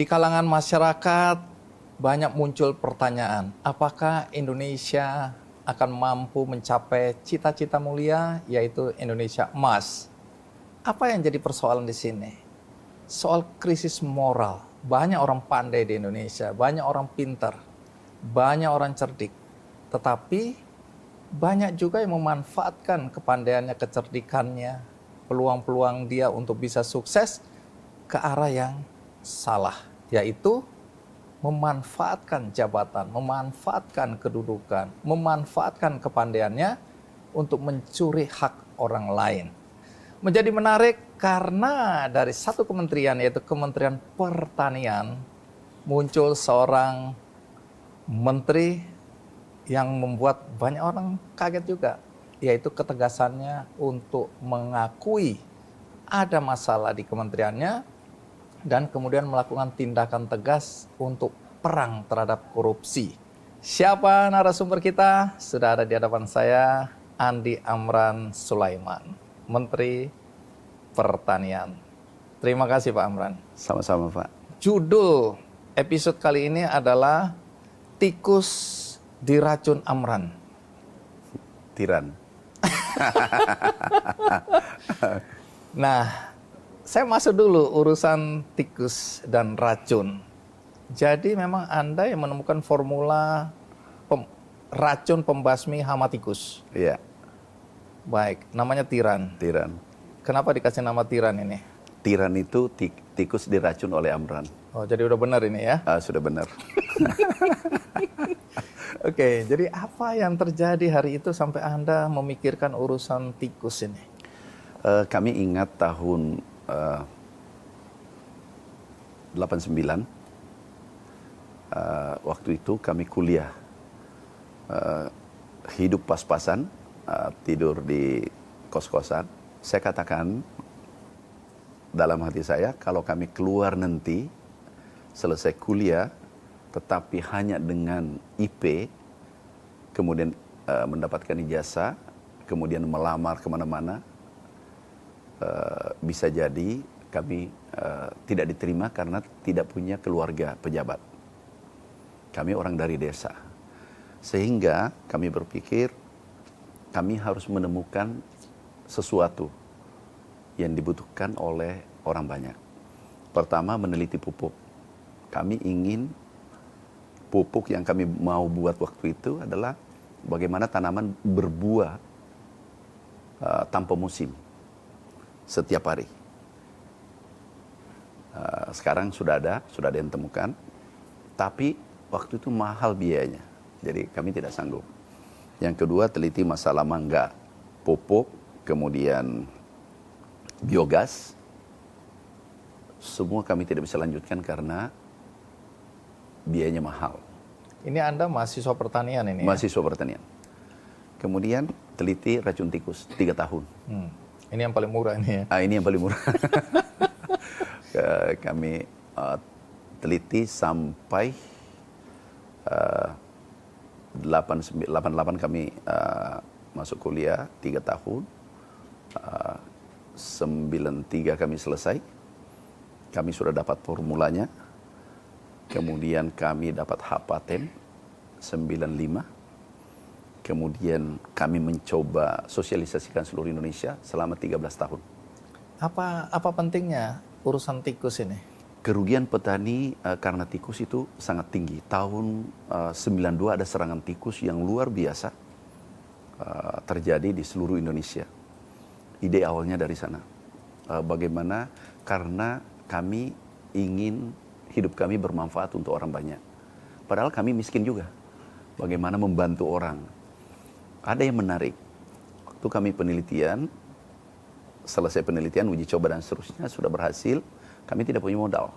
Di kalangan masyarakat banyak muncul pertanyaan, apakah Indonesia akan mampu mencapai cita-cita mulia, yaitu Indonesia emas? Apa yang jadi persoalan di sini? Soal krisis moral. Banyak orang pandai di Indonesia, banyak orang pintar, banyak orang cerdik. Tetapi banyak juga yang memanfaatkan kepandaiannya, kecerdikannya, peluang-peluang dia untuk bisa sukses ke arah yang salah, yaitu memanfaatkan jabatan, memanfaatkan kedudukan, memanfaatkan kepandaiannya untuk mencuri hak orang lain. Menjadi menarik karena dari satu kementerian, yaitu Kementerian Pertanian, muncul seorang menteri yang membuat banyak orang kaget juga, yaitu ketegasannya untuk mengakui ada masalah di kementeriannya dan kemudian melakukan tindakan tegas untuk perang terhadap korupsi. Siapa narasumber kita? Sudah ada di hadapan saya, Andi Amran Sulaiman, Menteri Pertanian. Terima kasih Pak Amran. Sama-sama Pak. Judul episode kali ini adalah Tikus Diracun Amran. Tiran. Nah, saya masuk dulu urusan tikus dan racun. Jadi memang Anda yang menemukan formula racun pembasmi hama tikus. Iya. Baik, namanya tiran. Tiran. Kenapa dikasih nama tiran ini? Tiran itu tikus diracun oleh Amran. Oh, jadi udah benar ini ya? Sudah benar. Oke, jadi apa yang terjadi hari itu sampai Anda memikirkan urusan tikus ini? Kami ingat tahun 89, waktu itu kami kuliah, hidup pas-pasan, tidur di kos-kosan. Saya katakan dalam hati saya, kalau kami keluar nanti, selesai kuliah, tetapi hanya dengan IP, kemudian mendapatkan ijazah, kemudian melamar kemana-mana, bisa jadi kami tidak diterima karena tidak punya keluarga pejabat. Kami orang dari desa. Sehingga kami berpikir kami harus menemukan sesuatu yang dibutuhkan oleh orang banyak. Pertama, meneliti pupuk. Kami ingin pupuk yang kami mau buat waktu itu adalah bagaimana tanaman berbuah tanpa musim setiap hari. Sekarang sudah ada yang temukan, tapi waktu itu mahal biayanya, jadi kami tidak sanggup. Yang kedua, teliti masalah mangga, pupuk, kemudian biogas. Semua kami tidak bisa lanjutkan karena biayanya mahal. Ini Anda mahasiswa pertanian ini? Mahasiswa pertanian. Kemudian teliti racun tikus 3 tahun. Ini yang paling murah ini ya? Ini yang paling murah. Kami teliti sampai 88 kami masuk kuliah 3 tahun. 93 kami selesai. Kami sudah dapat formulanya. Kemudian kami dapat hak paten 95. Kemudian kami mencoba sosialisasikan seluruh Indonesia selama 13 tahun. Apa pentingnya urusan tikus ini? Kerugian petani karena tikus itu sangat tinggi. Tahun 92 ada serangan tikus yang luar biasa terjadi di seluruh Indonesia. Ide awalnya dari sana. Bagaimana? Karena kami ingin hidup kami bermanfaat untuk orang banyak. Padahal kami miskin juga. Bagaimana membantu orang? Ada yang menarik. Waktu kami penelitian, selesai penelitian, uji coba dan seterusnya, sudah berhasil, kami tidak punya modal.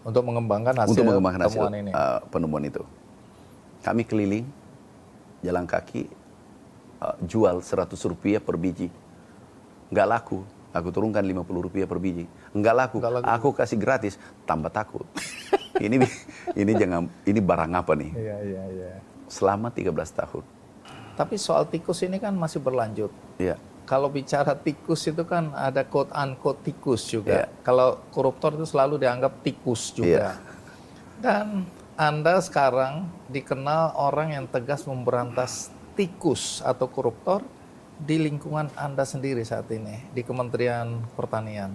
Untuk mengembangkan hasil temuan ini. Penemuan itu. Kami keliling, jalan kaki, jual Rp100 per biji. Nggak laku. Aku turunkan Rp50 per biji. Nggak laku. Aku kasih gratis, tambah takut. ini barang apa nih? Iya. Selama 13 tahun. Tapi soal tikus ini kan masih berlanjut. Iya. kalau bicara tikus itu kan ada quote unquote tikus juga. Iya. Kalau koruptor itu selalu dianggap tikus juga. Dan Anda sekarang dikenal orang yang tegas memberantas tikus atau koruptor di lingkungan Anda sendiri saat ini di Kementerian Pertanian.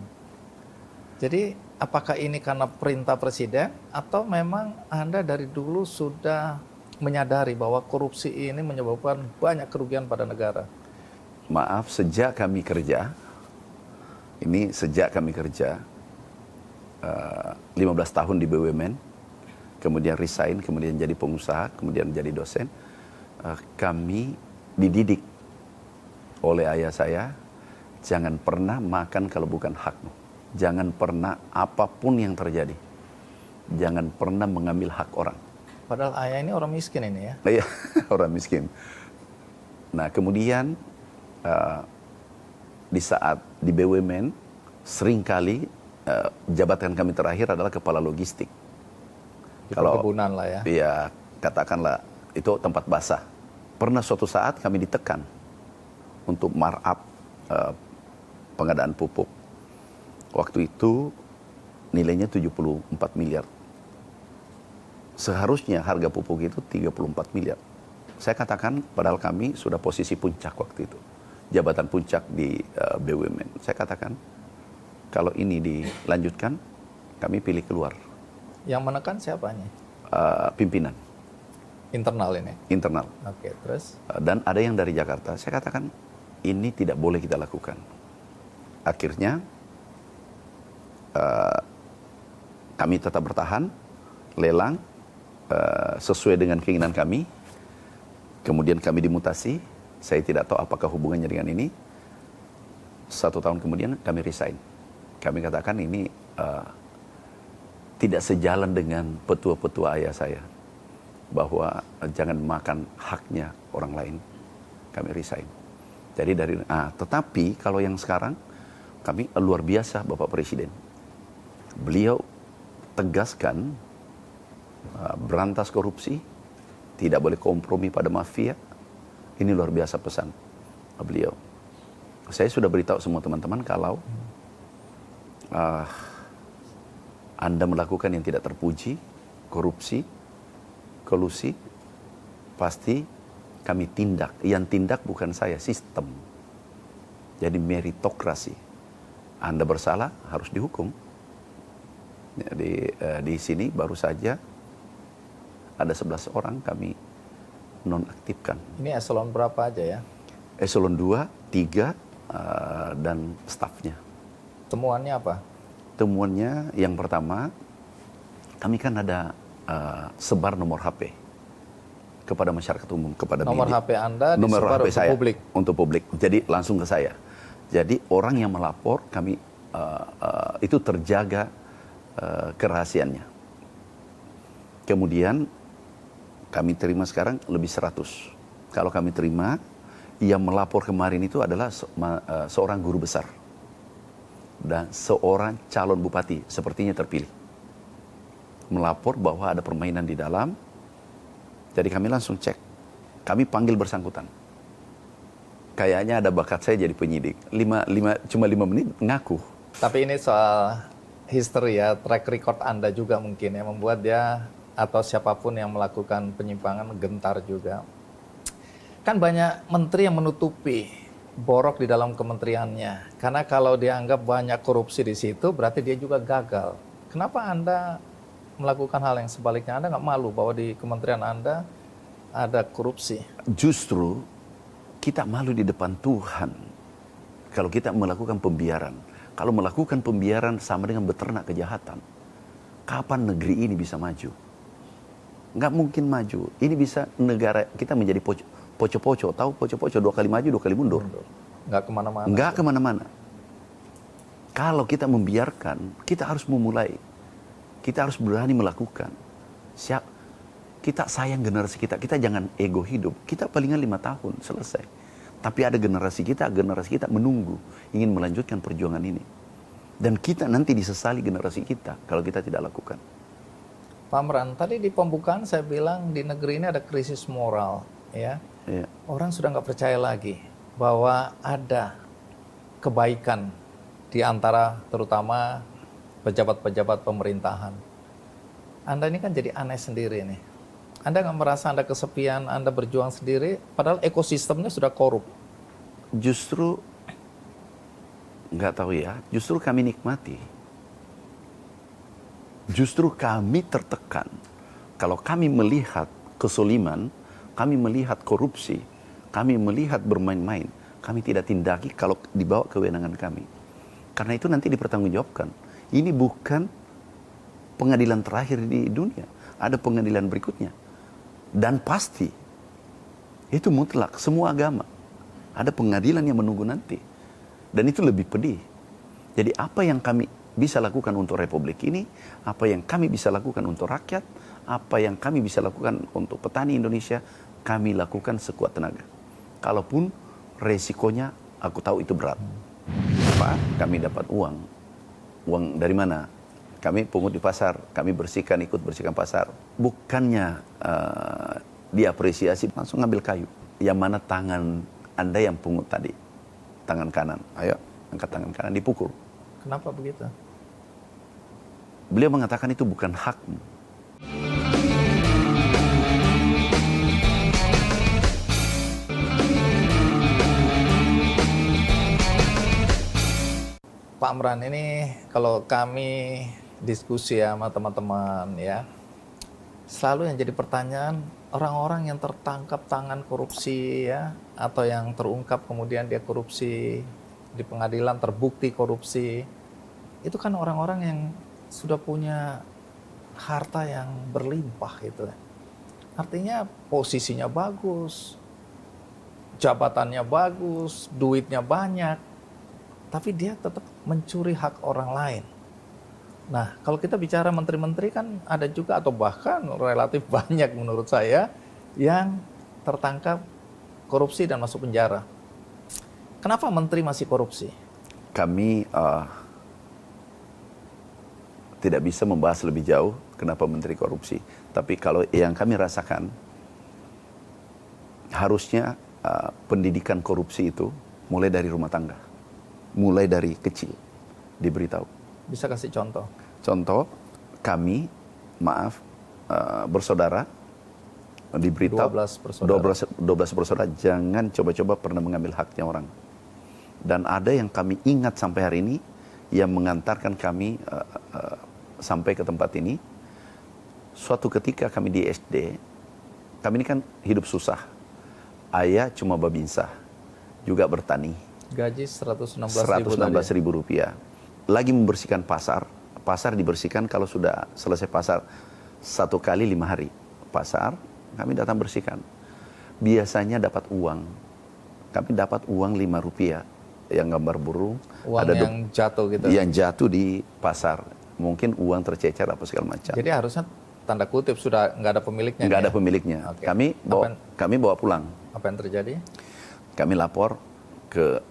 Jadi apakah ini karena perintah Presiden atau memang Anda dari dulu sudah menyadari bahwa korupsi ini menyebabkan banyak kerugian pada negara? Maaf, sejak kami kerja 15 tahun di BUMN, kemudian resign, kemudian jadi pengusaha, kemudian jadi dosen, kami dididik oleh ayah saya, jangan pernah makan kalau bukan hakmu. Jangan pernah apapun yang terjadi, jangan pernah mengambil hak orang. Padahal ayah ini orang miskin ini ya. Iya, orang miskin. Nah, kemudian di saat di BUMN, seringkali jabatan kami terakhir adalah kepala logistik. Di perkebunan lah ya. Iya, katakanlah itu tempat basah. Pernah suatu saat kami ditekan untuk markup pengadaan pupuk. Waktu itu nilainya 74 miliar. Seharusnya harga pupuk itu 34 miliar. Saya katakan padahal kami sudah posisi puncak waktu itu. Jabatan puncak di BUMN. Saya katakan kalau ini dilanjutkan kami pilih keluar. Yang menekan siapanya? Pimpinan. Internal ini? Internal. Oke, terus? Dan ada yang dari Jakarta. Saya katakan ini tidak boleh kita lakukan. Akhirnya kami tetap bertahan, lelang sesuai dengan keinginan kami. Kemudian kami dimutasi. Saya tidak tahu apakah hubungannya dengan ini. 1 tahun kemudian kami resign. Kami katakan ini tidak sejalan dengan petua-petua ayah saya. Bahwa jangan makan haknya orang lain. Kami resign. Jadi tetapi kalau yang sekarang kami luar biasa Bapak Presiden. Beliau tegaskan berantas korupsi, tidak boleh kompromi pada mafia. Ini luar biasa pesan beliau. Saya sudah beritahu semua teman-teman kalau Anda melakukan yang tidak terpuji, korupsi, kolusi, pasti kami tindak. Yang tindak bukan saya, sistem. Jadi meritokrasi. Anda bersalah harus dihukum. Di sini baru saja ada 11 orang kami nonaktifkan. Ini eselon berapa aja ya? Eselon 2, 3, dan stafnya. Temuannya apa? Temuannya yang pertama, kami kan ada sebar nomor HP kepada masyarakat umum, kepada nomor media. HP Anda Nomor disebar HP untuk saya publik? Untuk publik. Jadi langsung ke saya. Jadi orang yang melapor kami itu terjaga kerahasiaannya. Kemudian kami terima sekarang lebih 100. Kalau kami terima, yang melapor kemarin itu adalah seorang guru besar dan seorang calon bupati, sepertinya terpilih. Melapor bahwa ada permainan di dalam. Jadi kami langsung cek. Kami panggil bersangkutan. Kayaknya ada bakat saya jadi penyidik. Cuma 5 menit ngaku. Tapi ini soal history ya, track record Anda juga mungkin yang membuat dia atau siapapun yang melakukan penyimpangan gentar juga. Kan banyak menteri yang menutupi borok di dalam kementeriannya. Karena kalau dianggap banyak korupsi di situ, berarti dia juga gagal. Kenapa Anda melakukan hal yang sebaliknya? Anda nggak malu bahwa di kementerian Anda ada korupsi? Justru kita malu di depan Tuhan kalau kita melakukan pembiaran. Kalau melakukan pembiaran sama dengan beternak kejahatan. Kapan negeri ini bisa maju? Nggak mungkin maju. Ini bisa negara kita menjadi poco-poco. Tahu poco-poco 2 kali maju, 2 kali mundur. Nggak kemana-mana. Nggak kemana-mana. Kalau kita membiarkan, kita harus memulai. Kita harus berani melakukan. Kita sayang generasi kita. Kita jangan ego hidup. Kita palingan 5 tahun, selesai. Tapi ada generasi kita menunggu. Ingin melanjutkan perjuangan ini. Dan kita nanti disesali generasi kita kalau kita tidak lakukan. Pak Amran, tadi di pembukaan saya bilang di negeri ini ada krisis moral. Ya. Iya. Orang sudah nggak percaya lagi. bahwa ada kebaikan di antara terutama pejabat-pejabat pemerintahan. Anda ini kan jadi aneh sendiri nih. Anda nggak merasa Anda kesepian, Anda berjuang sendiri, padahal ekosistemnya sudah korup. Justru nggak tahu ya, justru kami nikmati. Justru kami tertekan. Kalau kami melihat kesoliman, kami melihat korupsi, kami melihat bermain-main, kami tidak tindaki kalau dibawa kewenangan kami. Karena itu nanti dipertanggungjawabkan. Ini bukan pengadilan terakhir di dunia. Ada pengadilan berikutnya. Dan pasti, itu mutlak, semua agama. Ada pengadilan yang menunggu nanti. Dan itu lebih pedih. Jadi apa yang kami bisa lakukan untuk republik ini, apa yang kami bisa lakukan untuk rakyat, apa yang kami bisa lakukan untuk petani Indonesia, kami lakukan sekuat tenaga. Kalaupun resikonya aku tahu itu berat. Pak, kami dapat uang. Uang dari mana? Kami pungut di pasar, kami bersihkan, ikut bersihkan pasar. Bukannya diapresiasi, langsung ngambil kayu. Yang mana tangan Anda yang pungut tadi? Tangan kanan. Ayo, angkat tangan kanan, dipukul. Kenapa begitu? Beliau mengatakan itu bukan hakmu. Pak Amran, ini kalau kami diskusi ya sama teman-teman ya, selalu yang jadi pertanyaan orang-orang yang tertangkap tangan korupsi ya, atau yang terungkap kemudian dia korupsi di pengadilan terbukti korupsi, itu kan orang-orang yang sudah punya harta yang berlimpah gitu. Artinya posisinya bagus, jabatannya bagus, duitnya banyak, tapi dia tetap mencuri hak orang lain. Nah, kalau kita bicara menteri-menteri kan ada juga atau bahkan relatif banyak menurut saya yang tertangkap korupsi dan masuk penjara. Kenapa menteri masih korupsi? Kami tidak bisa membahas lebih jauh kenapa menteri korupsi. Tapi kalau yang kami rasakan, harusnya pendidikan korupsi itu mulai dari rumah tangga. Mulai dari kecil diberitahu. Bisa kasih contoh? Contoh, kami, bersaudara, diberitahu 12 bersaudara jangan coba-coba pernah mengambil haknya orang. Dan ada yang kami ingat sampai hari ini yang mengantarkan kami sampai ke tempat ini. Suatu ketika kami di SD, kami ini kan hidup susah. Ayah cuma babinsah, juga bertani. Gaji 116.000 rupiah. Lagi membersihkan pasar. Pasar dibersihkan kalau sudah selesai pasar 1 kali 5 hari. Pasar, kami datang bersihkan. Biasanya dapat uang. Kami dapat uang 5 rupiah. Yang gambar burung. Uang ada yang jatuh gitu? Yang jatuh di pasar. Mungkin uang tercecer apa segala macam. Jadi harusnya tanda kutip sudah nggak ada pemiliknya? Nggak ada pemiliknya. Okay. Kami bawa pulang. Apa yang terjadi? Kami lapor ke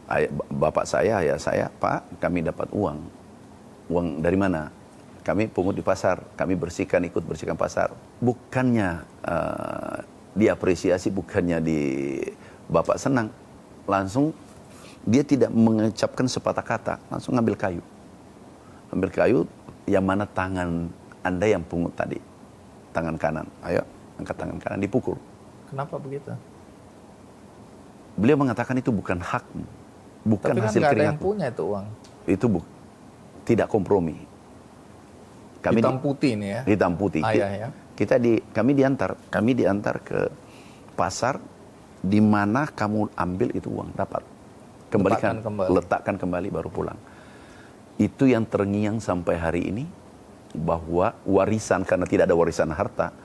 bapak saya, ayah saya, Pak, kami dapat uang. Uang dari mana? Kami pungut di pasar, kami bersihkan, ikut bersihkan pasar. Bukannya diapresiasi, bukannya bapak senang. Langsung dia tidak mengucapkan sepatah kata, langsung ngambil kayu. Ambil kayu, yang mana tangan Anda yang pungut tadi? Tangan kanan. Ayo, angkat tangan kanan, dipukul. Kenapa begitu? Beliau mengatakan itu bukan hakmu, bukan tapi kan hasil keringatmu. Tapi keringatmu. ada yang punya itu uang. Itu tidak kompromi. Kami hitam putih nih ya. Hitam putih. Ayah ya. Kami diantar ke pasar di mana kamu ambil itu uang, dapat. Letakkan kembali baru pulang. Itu yang terngiang sampai hari ini, bahwa warisan, karena tidak ada warisan harta,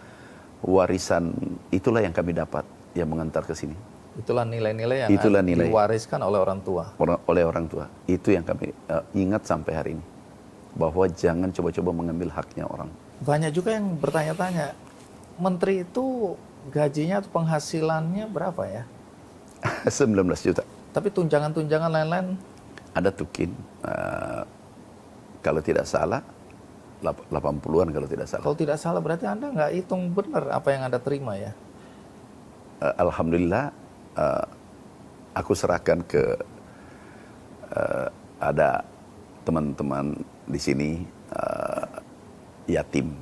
warisan itulah yang kami dapat yang mengantar ke sini. Itulah nilai-nilai yang diwariskan oleh orang tua. Oleh orang tua. Itu yang kami ingat sampai hari ini. Bahwa jangan coba-coba mengambil haknya orang. Banyak juga yang bertanya-tanya, menteri itu gajinya atau penghasilannya berapa ya? 19 juta. Tapi tunjangan-tunjangan lain-lain? Ada tukin. Kalau tidak salah, 80-an kalau tidak salah. Kalau tidak salah berarti Anda nggak hitung benar apa yang Anda terima ya? Alhamdulillah, aku serahkan ke ada teman-teman di sini yatim,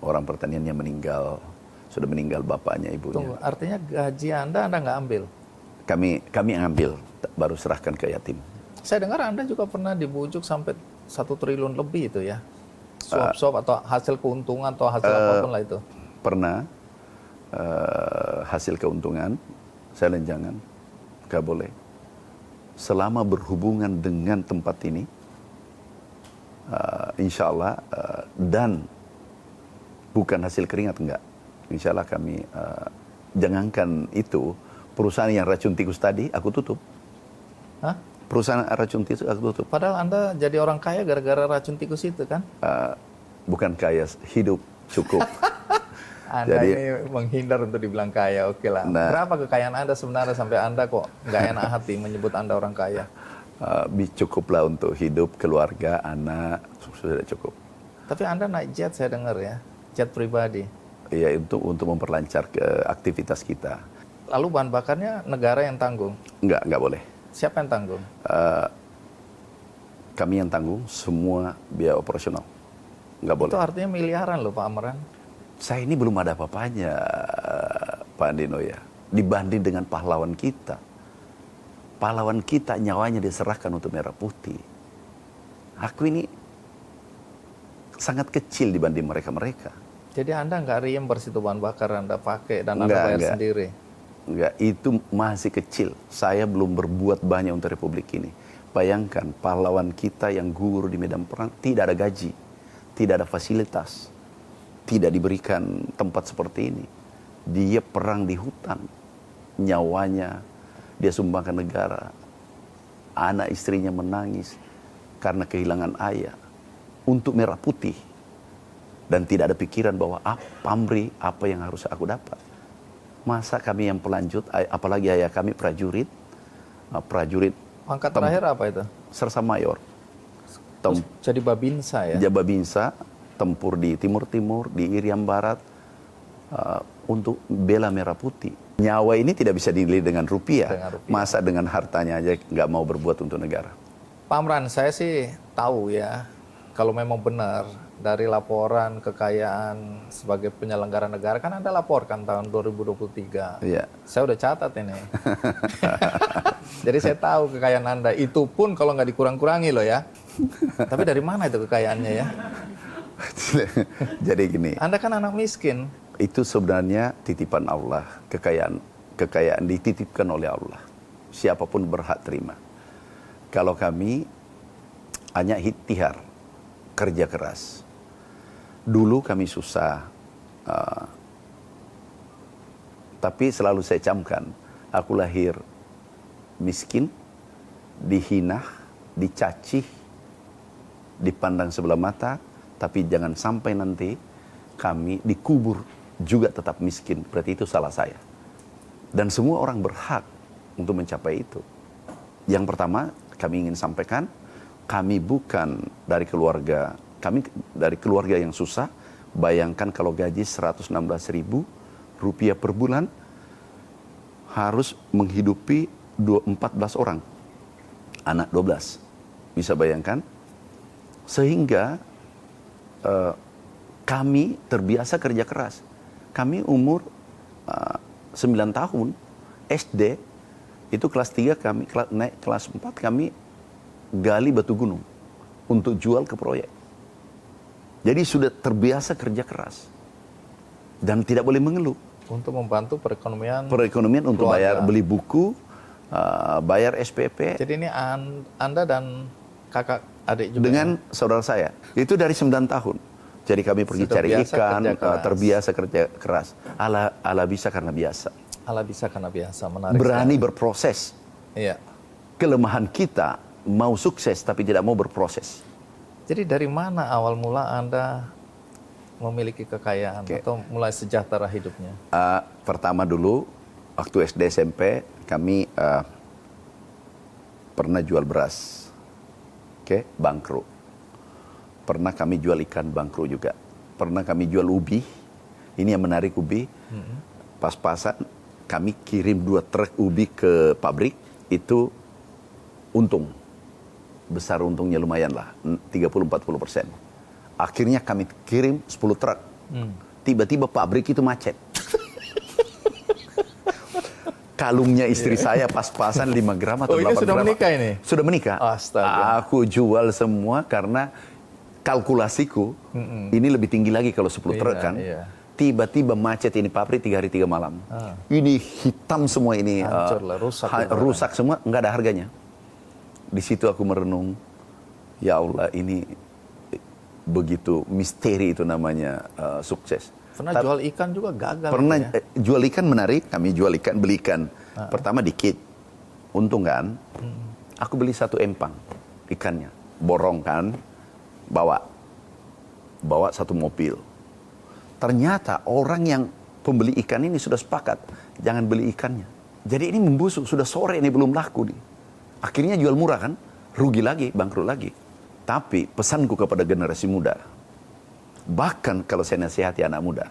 orang pertaniannya meninggal, sudah meninggal bapaknya, ibunya. Tunggu, artinya gaji Anda nggak ambil? Kami ambil, baru serahkan ke yatim. Saya dengar Anda juga pernah dibujuk sampai 1 triliun lebih itu ya? Suap-suap atau hasil keuntungan atau hasil apapun lah itu? Pernah hasil keuntungan, saya jangan, gak boleh. Selama berhubungan dengan tempat ini, insya Allah, dan bukan hasil keringat, enggak. Insya Allah kami, jangankan itu, perusahaan yang racun tikus tadi, aku tutup. Hah? Perusahaan racun tikus aku tutup. Padahal Anda jadi orang kaya gara-gara racun tikus itu kan? Bukan kaya, hidup cukup. Anda ini menghindar untuk dibilang kaya, oke lah. Nah, berapa kekayaan Anda sebenarnya sampai Anda kok nggak enak hati menyebut Anda orang kaya? Cukuplah untuk hidup, keluarga, anak, sudah cukup. Tapi Anda naik jet saya dengar ya, jet pribadi. Iya, untuk memperlancar ke aktivitas kita. Lalu bahan bakarnya negara yang tanggung? Enggak boleh. Siapa yang tanggung? Kami yang tanggung semua biaya operasional. Enggak boleh. Itu artinya miliaran loh Pak Amran. Saya ini belum ada apa-apanya, Pak Andino ya. Dibanding dengan pahlawan kita. Pahlawan kita nyawanya diserahkan untuk merah putih. Aku ini sangat kecil dibanding mereka-mereka. Jadi Anda nggak reimburse itu bahan bakar Anda pakai dan Anda bayar sendiri? Enggak, itu masih kecil. Saya belum berbuat banyak untuk Republik ini. Bayangkan pahlawan kita yang gugur di medan perang tidak ada gaji, tidak ada fasilitas, tidak diberikan tempat seperti ini. Dia perang di hutan, nyawanya dia sumbangkan negara. Anak istrinya menangis karena kehilangan ayah untuk merah putih. Dan tidak ada pikiran bahwa pamrih apa yang harus aku dapat. Masa kami yang pelanjut, apalagi ayah kami prajurit. Pangkat terakhir apa itu? Sersa Mayor. Jadi Babinsa ya? Babinsa, tempur di Timur-Timur, di Irian Barat, untuk bela merah putih. Nyawa ini tidak bisa dinilai dengan rupiah. Masa dengan hartanya aja nggak mau berbuat untuk negara. Pak Amran, saya sih tahu ya, kalau memang benar dari laporan kekayaan sebagai penyelenggara negara, kan Anda laporkan tahun 2023. Iya. Saya udah catat ini. Jadi saya tahu kekayaan Anda. Itu pun kalau nggak dikurang-kurangi loh ya. Tapi dari mana itu kekayaannya ya? Jadi gini. Anda kan anak miskin. Itu sebenarnya titipan Allah. Kekayaan dititipkan oleh Allah. Siapapun berhak terima. Kalau kami hanya ikhtiar, kerja keras. Dulu kami susah, tapi selalu saya camkan, aku lahir miskin, dihina, dicaci, dipandang sebelah mata, tapi jangan sampai nanti kami dikubur juga tetap miskin, berarti itu salah saya. Dan semua orang berhak untuk mencapai itu. Yang pertama, kami ingin sampaikan, kami bukan dari keluarga, kami dari keluarga yang susah. Bayangkan kalau gaji 116.000 rupiah per bulan, harus menghidupi 14 orang, anak 12. Bisa bayangkan? Sehingga kami terbiasa kerja keras. Kami umur 9 tahun, SD, itu kelas 3 kami, naik kelas 4 kami gali batu gunung untuk jual ke proyek. Jadi sudah terbiasa kerja keras dan tidak boleh mengeluh. Untuk membantu perekonomian. Perekonomian untuk keluarga. bayar beli buku, bayar SPP. Jadi ini Anda dan kakak adik juga. Dengan saudara saya. Itu dari 9 tahun. Jadi kami pergi Sudah cari ikan, terbiasa kerja keras. Ala bisa karena biasa. Ala bisa karena biasa, menarik. Berani berproses. Iya. Kelemahan kita mau sukses tapi tidak mau berproses. Jadi dari mana awal mula Anda memiliki kekayaan atau mulai sejahtera hidupnya? Pertama dulu, waktu SD SMP, kami pernah jual beras. Bangkrut. Pernah kami jual ikan, bangkrut juga. Pernah kami jual ubi. Ini yang menarik, ubi. Pas-pasan kami kirim 2 truk ubi ke pabrik, itu untung. Besar untungnya lumayan lah, 30-40%. Akhirnya kami kirim 10 truk. Tiba-tiba pabrik itu macet. Kalungnya istri saya pas-pasan 5 gram atau 8 gram. Ini sudah menikah ini? Sudah menikah. Astaga. Aku jual semua karena kalkulasiku ini lebih tinggi lagi kalau 10 truk kan. Iya. Tiba-tiba macet ini pabrik 3 hari 3 malam. Ini hitam semua ini. Hancur lah, rusak. Rusak semua, nggak ada harganya. Di situ aku merenung, ya Allah ini begitu misteri itu namanya sukses. Pernah jual ikan juga gagal. Pernah ya? jual ikan menarik, kami jual ikan, beli ikan. Pertama dikit, untung kan. Aku beli 1 empang ikannya, borong kan, bawa 1 mobil. Ternyata orang yang pembeli ikan ini sudah sepakat, jangan beli ikannya. Jadi ini membusuk, sudah sore ini belum laku nih. Akhirnya jual murah kan, rugi lagi, bangkrut lagi. Tapi pesanku kepada generasi muda, bahkan kalau saya nasihati anak muda,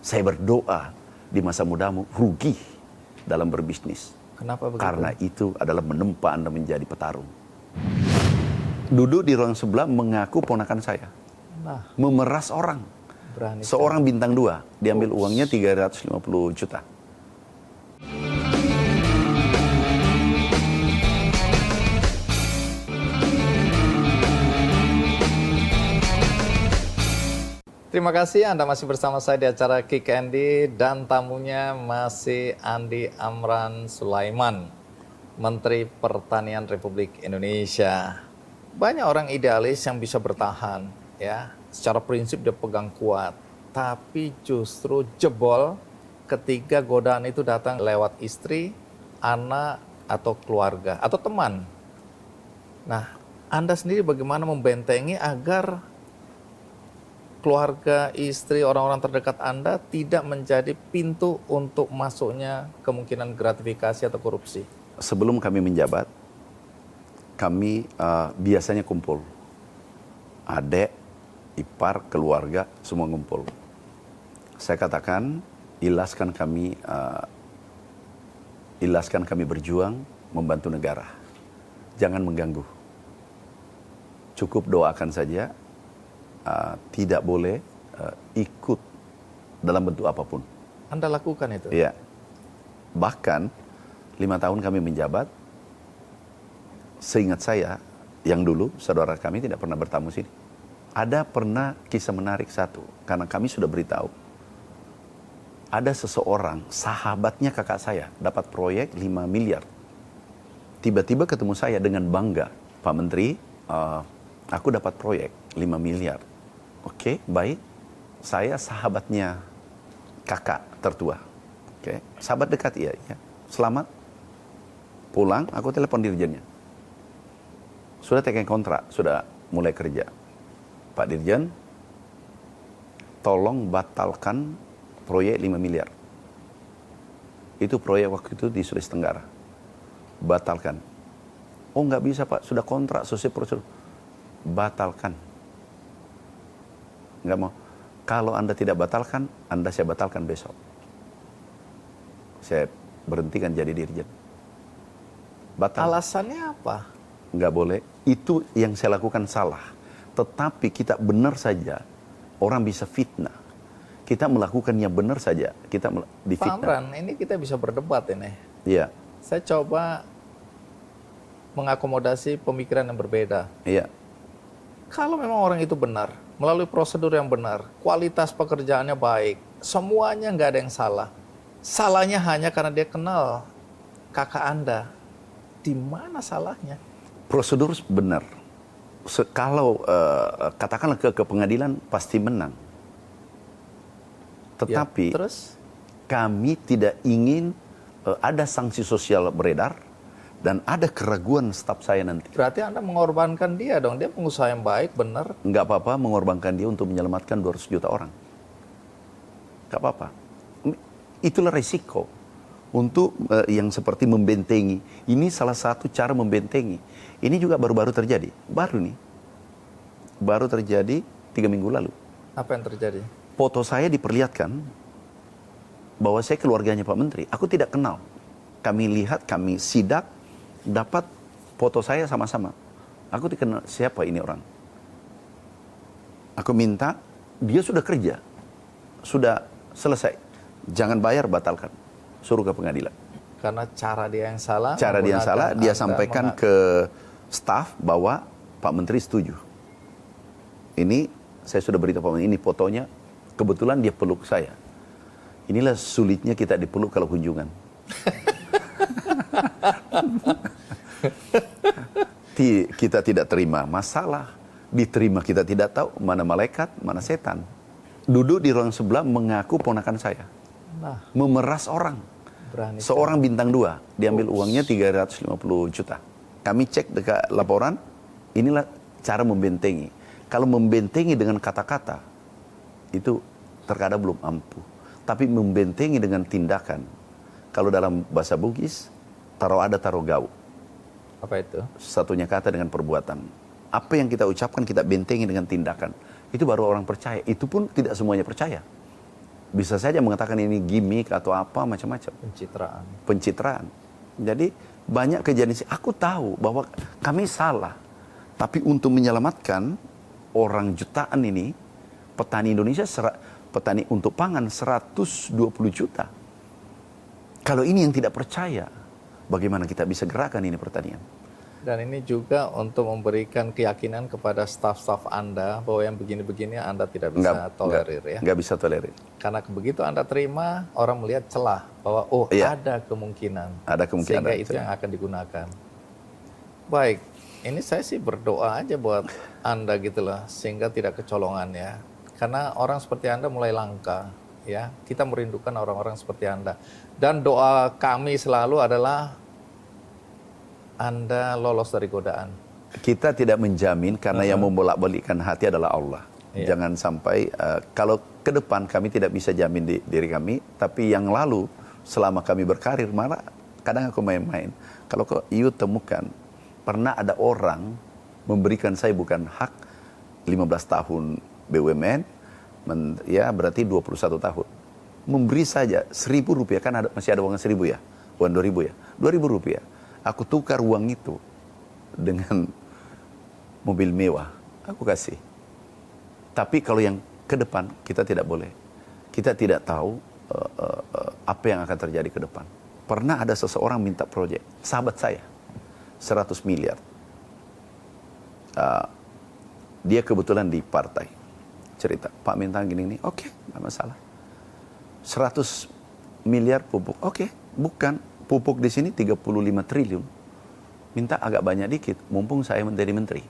saya berdoa di masa mudamu rugi dalam berbisnis. Kenapa begitu? Karena itu adalah menempa Anda menjadi petarung. Duduk di ruang sebelah mengaku ponakan saya. Nah, Memeras orang. berani. Seorang bintang 2, diambil uangnya 350 juta. Terima kasih Anda masih bersama saya di acara Kick Andy dan tamunya masih Andi Amran Sulaiman, Menteri Pertanian Republik Indonesia. Banyak orang idealis yang bisa bertahan, ya, secara prinsip dia pegang kuat, tapi justru jebol ketika godaan itu datang lewat istri, anak, atau keluarga, atau teman. Nah, Anda sendiri bagaimana membentengi agar keluarga, istri, orang-orang terdekat Anda tidak menjadi pintu untuk masuknya kemungkinan gratifikasi atau korupsi? Sebelum kami menjabat, kami biasanya kumpul. Adik, ipar, keluarga, semua ngumpul. Saya katakan, ilaskan kami berjuang membantu negara. Jangan mengganggu. Cukup doakan saja. Tidak boleh ikut dalam bentuk apapun. Anda lakukan itu? Iya. Bahkan 5 tahun kami menjabat, seingat saya, yang dulu saudara kami tidak pernah bertamu sini. Ada pernah kisah menarik satu, karena kami sudah beritahu. Ada seseorang, sahabatnya kakak saya, dapat proyek 5 miliar. Tiba-tiba ketemu saya dengan bangga, Pak Menteri, aku dapat proyek 5 miliar. Oke, baik. Saya sahabatnya kakak tertua. Oke, sahabat dekat ya. Selamat. Pulang, aku telepon dirjennya. Sudah tekan kontrak, sudah mulai kerja. Pak Dirjen, tolong batalkan proyek 5 miliar. Itu proyek waktu itu di Sulawesi Tenggara. Batalkan. Oh nggak bisa Pak, sudah kontrak, sesuai prosedur. Batalkan. Nggak mau. Kalau Anda tidak batalkan, saya batalkan besok. Saya berhentikan jadi dirjen. Batal. Alasannya apa? Nggak boleh. Itu yang saya lakukan salah. Tetapi kita benar saja, orang bisa fitnah. Kita melakukannya benar saja, kita Pak difitnah. Amran, ini kita bisa berdebat ini. Iya, Saya coba mengakomodasi pemikiran yang berbeda. iya. Kalau memang orang itu benar, melalui prosedur yang benar, kualitas pekerjaannya baik, semuanya nggak ada yang salah. Salahnya hanya karena dia kenal kakak Anda. Di mana salahnya? Prosedur benar. Kalau katakanlah ke pengadilan pasti menang. Tetapi Ya, terus? kami tidak ingin ada sanksi sosial beredar dan ada keraguan staf saya nanti. Berarti Anda mengorbankan dia dong. Dia pengusaha yang baik, benar. Nggak apa-apa mengorbankan dia untuk menyelamatkan 200 juta orang. Nggak apa-apa. Itulah resiko untuk yang seperti membentengi. Ini salah satu cara membentengi. Ini juga baru-baru terjadi. Baru nih. Baru terjadi 3 minggu lalu. Apa yang terjadi? Foto saya diperlihatkan bahwa saya keluarganya Pak Menteri. Aku tidak kenal. Kami lihat, kami sidak, dapat foto saya sama-sama. Aku tidak kenal siapa ini orang. Aku minta, dia sudah kerja. Sudah selesai. Jangan bayar, batalkan. Suruh ke pengadilan. Karena cara dia yang salah. Cara dia yang salah, dia sampaikan ke staf bahwa Pak Menteri setuju. Ini, saya sudah beritahu Pak Menteri, ini fotonya, kebetulan dia peluk saya. Inilah sulitnya kita dipeluk kalau kunjungan. Kita tidak terima masalah. Diterima kita tidak tahu mana malaikat, mana setan. Duduk di ruang sebelah mengaku ponakan saya. Nah, Memeras orang. berani. Seorang bintang 2, diambil uangnya 350 juta. Kami cek dekat laporan, inilah cara membentengi. Kalau membentengi dengan kata-kata, itu terkadang belum ampuh. Tapi membentengi dengan tindakan. Kalau dalam bahasa Bugis, taruh ada taruh gau. Apa itu? Satunya kata dengan perbuatan. Apa yang kita ucapkan kita bentengi dengan tindakan. Itu baru orang percaya. Itu pun tidak semuanya percaya. Bisa saja mengatakan ini gimmick atau apa macam-macam. Pencitraan. Jadi banyak kejadian. Aku tahu bahwa kami salah. Tapi untuk menyelamatkan orang jutaan ini, petani Indonesia, petani untuk pangan 120 juta. Kalau ini yang tidak percaya, bagaimana kita bisa gerakan ini pertanian? Dan ini juga untuk memberikan keyakinan kepada staf-staf Anda bahwa yang begini-begini Anda tidak bisa tolerir ya. Nggak bisa tolerir. Karena begitu Anda terima, orang melihat celah bahwa Iya. ada kemungkinan. Ada kemungkinan. Sehingga itu yang akan digunakan. Baik, ini saya sih berdoa aja buat Anda gitu loh, sehingga tidak kecolongan ya. Karena orang seperti Anda mulai langka ya. Kita merindukan orang-orang seperti Anda. Dan doa kami selalu adalah Anda lolos dari godaan. Kita tidak menjamin karena yang membolak-balikkan hati adalah Allah. Iya. Jangan sampai, kalau ke depan kami tidak bisa jamin diri kami, tapi yang lalu selama kami berkarir, malah kadang aku main-main. Kalau you temukan, pernah ada orang memberikan saya bukan hak 15 tahun BUMN, ya berarti 21 tahun. Memberi saja 1.000 rupiah, kan masih ada uang 1.000 ya, uang 2.000 ya, 2.000 rupiah. Aku tukar uang itu dengan mobil mewah, aku kasih. Tapi kalau yang ke depan, kita tidak boleh. Kita tidak tahu apa yang akan terjadi ke depan. Pernah ada seseorang minta proyek, sahabat saya, 100 miliar. Dia kebetulan di partai. Cerita, Pak minta gini, oke, nggak masalah. 100 miliar pupuk, oke, bukan. Pupuk di sini 35 triliun. Minta agak banyak dikit, mumpung saya menjadi menteri.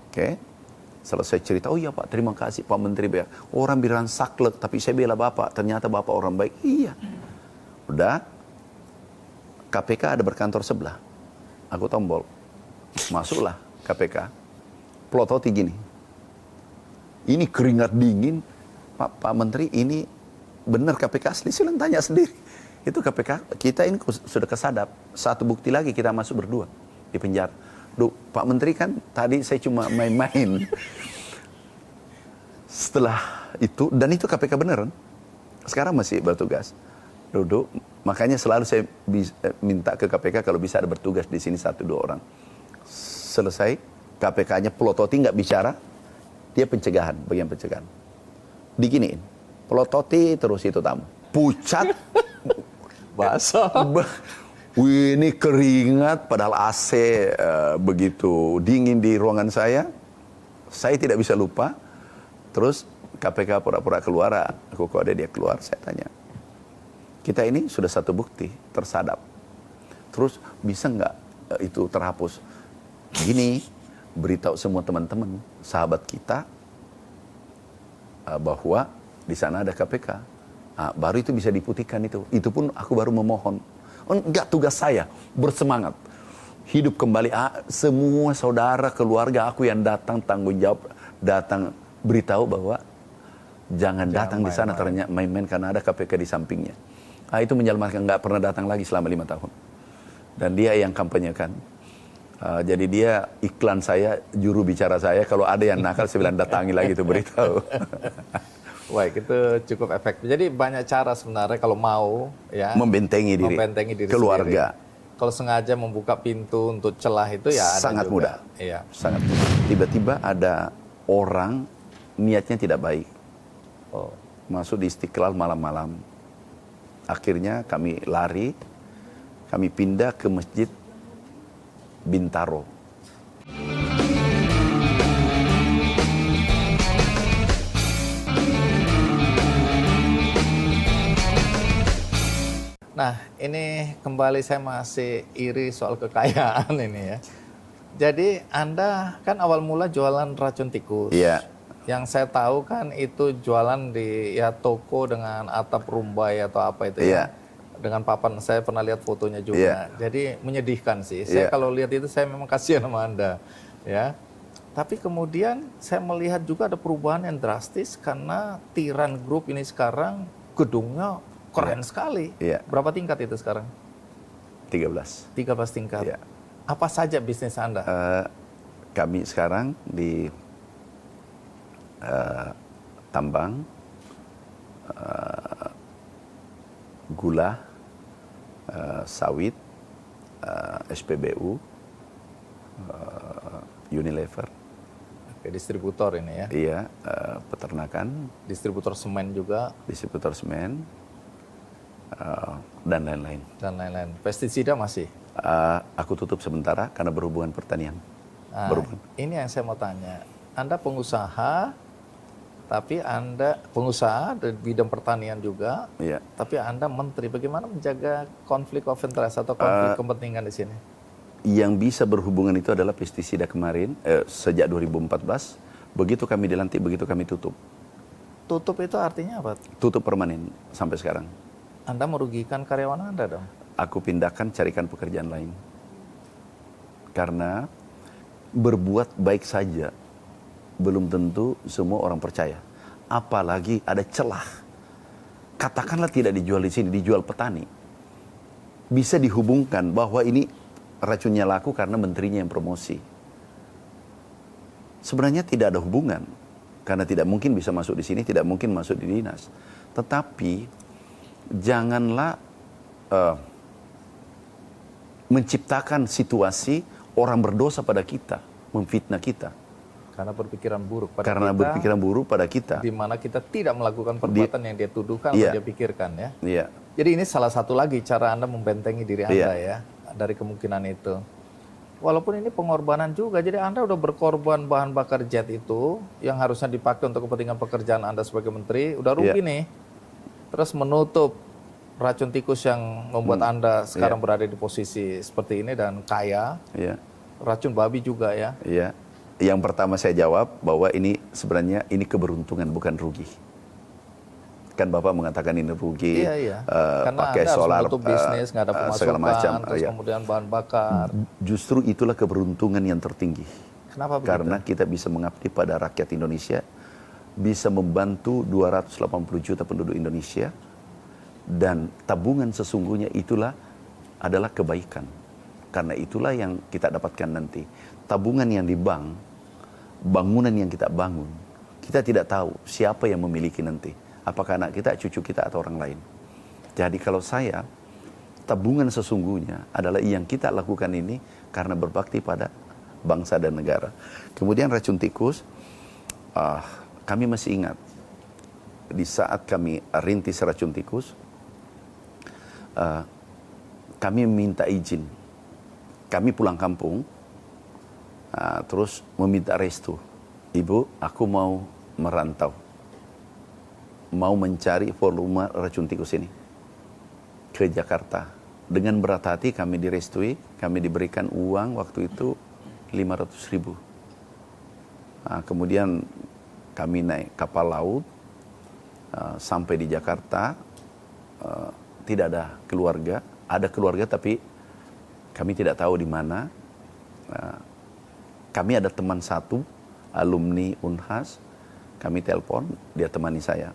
Oke. Selesai cerita, oh iya Pak, terima kasih Pak Menteri. Orang bilang saklek, tapi saya bela Bapak. Ternyata Bapak orang baik. Iya. Udah, KPK ada berkantor sebelah. Aku tombol. Masuklah KPK. Plototi gini. Ini keringat dingin. Pak Menteri, ini benar KPK asli? Silahkan tanya sendiri. Itu KPK, kita ini sudah kesadap. Satu bukti lagi kita masuk berdua di penjara. Duh, Pak Menteri kan tadi saya cuma main-main. Setelah itu, dan itu KPK beneran. Sekarang masih bertugas. Duduk, makanya selalu saya minta ke KPK kalau bisa ada bertugas di sini 1-2 orang. Selesai, KPK-nya pelototi nggak bicara, dia pencegahan, bagian pencegahan. Diginiin, pelototi terus itu tamu. Pucat, Basah. Wih, ini keringat padahal AC begitu dingin di ruangan saya. Saya tidak bisa lupa. Terus KPK pura-pura keluar, aku kode dia keluar, saya tanya. Kita ini sudah satu bukti, tersadap. Terus bisa nggak itu terhapus? Gini, beritahu semua teman-teman, sahabat kita, bahwa di sana ada KPK. Baru itu bisa diputihkan itu. Itu pun aku baru memohon. Enggak, tugas saya bersemangat. Hidup kembali. Semua saudara, keluarga aku yang datang, tanggung jawab. Datang beritahu bahwa jangan datang di sana ternyata main-main karena ada KPK di sampingnya. Itu menyelamatkan, nggak pernah datang lagi selama 5 tahun. Dan dia yang kampanyekan. Jadi dia iklan saya, juru bicara saya. Kalau ada yang nakal, saya bilang datangi lagi itu beritahu. Baik, itu cukup efektif. Jadi banyak cara sebenarnya kalau mau ya Membentengi diri, keluarga. Sendiri. Kalau sengaja membuka pintu untuk celah itu ya ada Sangat juga. mudah. Iya. Sangat mudah. Tiba-tiba ada orang niatnya tidak baik. Oh. Masuk di Istiqlal malam-malam. Akhirnya kami lari, kami pindah ke Masjid Bintaro. Nah, ini kembali saya masih iri soal kekayaan ini ya. Jadi Anda kan awal mula jualan racun tikus. Iya. Yang saya tahu kan itu jualan di ya toko dengan atap rumbai atau apa itu ya. Dengan papan, saya pernah lihat fotonya juga. Jadi menyedihkan sih. Saya kalau lihat itu saya memang kasihan sama Anda, ya. Tapi kemudian saya melihat juga ada perubahan yang drastis karena Tiran Group ini sekarang gedungnya keren sekali. Berapa tingkat itu sekarang? 13. 13 tingkat. Apa saja bisnis Anda? Kami sekarang di tambang, gula, sawit, SPBU, Unilever. Oke, distributor ini ya? Iya, peternakan. Distributor semen juga? Distributor semen, dan lain-lain. Dan lain-lain. Pestisida masih? Aku tutup sementara karena berhubungan pertanian. Ini yang saya mau tanya. Anda pengusaha, tapi Anda pengusaha di bidang pertanian juga, tapi Anda menteri. Bagaimana menjaga konflik of interest atau konflik kepentingan di sini? Yang bisa berhubungan itu adalah pestisida kemarin, sejak 2014. Begitu kami dilantik, begitu kami tutup. Tutup itu artinya apa? Tutup permanen sampai sekarang. Anda merugikan karyawan Anda dong? Aku pindahkan, carikan pekerjaan lain. Karena berbuat baik saja belum tentu semua orang percaya. Apalagi ada celah. Katakanlah tidak dijual di sini, dijual petani. Bisa dihubungkan bahwa ini racunnya laku karena menterinya yang promosi. Sebenarnya tidak ada hubungan. Karena tidak mungkin bisa masuk di sini, tidak mungkin masuk di dinas. Tetapi janganlah menciptakan situasi orang berdosa pada kita, memfitnah kita. Karena berpikiran buruk pada Karena kita. berpikiran buruk pada kita. Di mana kita tidak melakukan perbuatan yang dia tuduhkan atau dia pikirkan ya. Jadi ini salah satu lagi cara Anda membentengi diri Anda ya dari kemungkinan itu. Walaupun ini pengorbanan juga, jadi Anda udah berkorban bahan bakar jet itu yang harusnya dipakai untuk kepentingan pekerjaan Anda sebagai menteri, udah rugi nih. Terus menutup racun tikus yang membuat Anda sekarang berada di posisi seperti ini dan kaya. Racun babi juga ya. Yang pertama saya jawab bahwa ini sebenarnya ini keberuntungan bukan rugi. Kan Bapak mengatakan ini rugi, karena pakai Anda solar, harus menutup bisnis, nggak ada pemasukan, segala macam. terus kemudian bahan bakar. Justru itulah keberuntungan yang tertinggi. Kenapa begitu? Karena kita bisa mengabdi pada rakyat Indonesia, bisa membantu 280 juta penduduk Indonesia, dan tabungan sesungguhnya itulah adalah kebaikan. Karena itulah yang kita dapatkan nanti. Tabungan yang di bank, bangunan yang kita bangun, kita tidak tahu siapa yang memiliki nanti. Apakah anak kita, cucu kita, atau orang lain. Jadi kalau saya, tabungan sesungguhnya adalah yang kita lakukan ini karena berbakti pada bangsa dan negara. Kemudian racun tikus, kami masih ingat, di saat kami rintis racun tikus, kami minta izin. Kami pulang kampung, terus meminta restu. Ibu, aku mau merantau. Mau mencari volume racun tikus ini ke Jakarta. Dengan berat hati kami direstui, kami diberikan uang waktu itu 500.000. Kemudian kami naik kapal laut sampai di Jakarta. Tidak ada keluarga, ada keluarga tapi kami tidak tahu di mana. Kami ada teman satu, alumni Unhas, kami telepon, dia temani saya.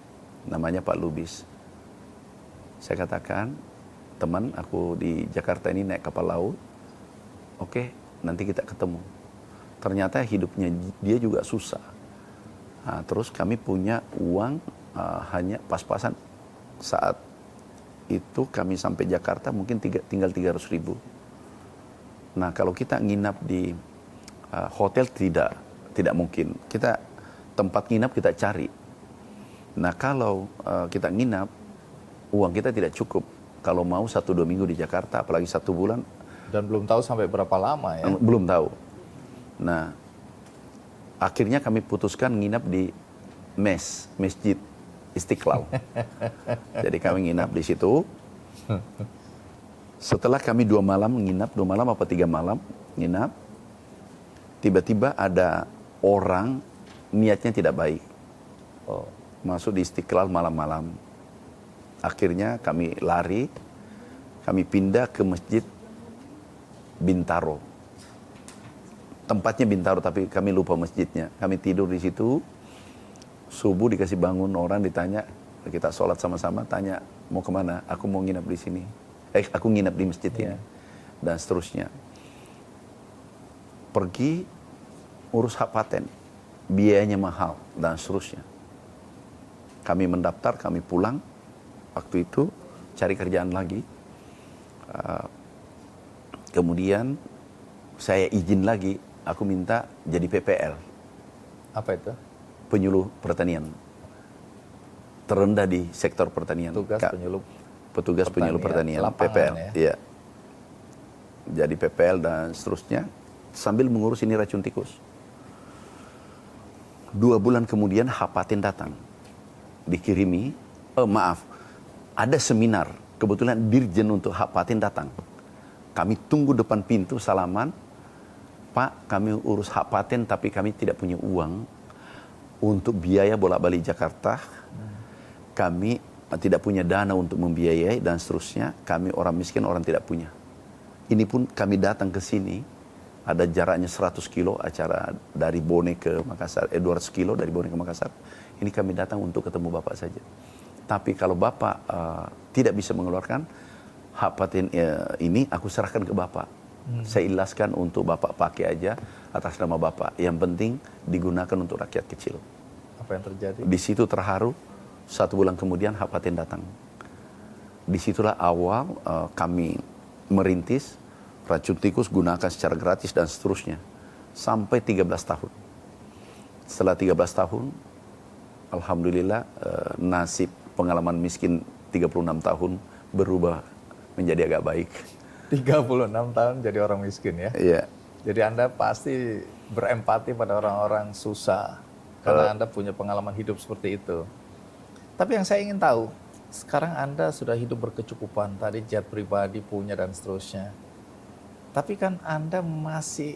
Namanya Pak Lubis. Saya katakan, teman, aku di Jakarta ini naik kapal laut. Oke, nanti kita ketemu. Ternyata hidupnya dia juga susah. Terus kami punya uang hanya pas-pasan saat itu kami sampai Jakarta mungkin tinggal 300.000. Nah kalau kita nginap di hotel tidak mungkin. Kita tempat nginap kita cari. Nah kalau kita nginap, uang kita tidak cukup. Kalau mau 1-2 minggu di Jakarta, apalagi 1 bulan. Dan belum tahu sampai berapa lama ya? Belum tahu. Nah akhirnya kami putuskan nginap di Masjid Istiqlal. Jadi kami nginap di situ. Setelah kami 2 malam nginap, 2 malam apa 3 malam nginap, tiba-tiba ada orang niatnya tidak baik. Masuk di Istiqlal malam-malam. Akhirnya kami lari, kami pindah ke Masjid Bintaro. Tempatnya Bintaro tapi kami lupa masjidnya. Kami tidur di situ. Subuh dikasih bangun orang ditanya, kita sholat sama-sama, tanya mau kemana? Aku mau nginap di sini. Aku nginap di masjid ini. Dan seterusnya. Pergi urus hak paten, biayanya mahal dan seterusnya. Kami mendaftar, kami pulang. Waktu itu cari kerjaan lagi. Kemudian saya izin lagi, aku minta jadi PPL. Apa itu? Penyuluh pertanian. Terendah di sektor pertanian. Petugas penyuluh pertanian, PPL. Ya. Jadi PPL dan seterusnya sambil mengurus ini racun tikus. 2 bulan kemudian Hapatin datang. Dikirimi, ada seminar. Kebetulan Dirjen untuk Hapatin datang. Kami tunggu depan pintu salaman. Pak, kami urus Hapatin tapi kami tidak punya uang untuk biaya bolak-balik Jakarta. Kami tidak punya dana untuk membiayai dan seterusnya. Kami orang miskin, orang tidak punya. Ini pun kami datang ke sini, ada jaraknya 100 kilo acara dari Bone ke Makassar, 200 kilo dari Bone ke Makassar. Ini kami datang untuk ketemu Bapak saja. Tapi kalau Bapak tidak bisa mengeluarkan hak paten ini, aku serahkan ke Bapak. Saya ikhlaskan untuk Bapak pakai aja atas nama Bapak. Yang penting digunakan untuk rakyat kecil. Apa yang terjadi? Di situ terharu. 1 bulan kemudian hak paten datang. Disitulah awal kami merintis racun tikus gunakan secara gratis dan seterusnya. Sampai 13 tahun. Setelah 13 tahun, alhamdulillah nasib pengalaman miskin 36 tahun berubah menjadi agak baik. 36 tahun jadi orang miskin ya? Iya. Jadi Anda pasti berempati pada orang-orang susah. Karena Anda punya pengalaman hidup seperti itu. Tapi yang saya ingin tahu, sekarang Anda sudah hidup berkecukupan. Tadi jet pribadi punya dan seterusnya. Tapi kan Anda masih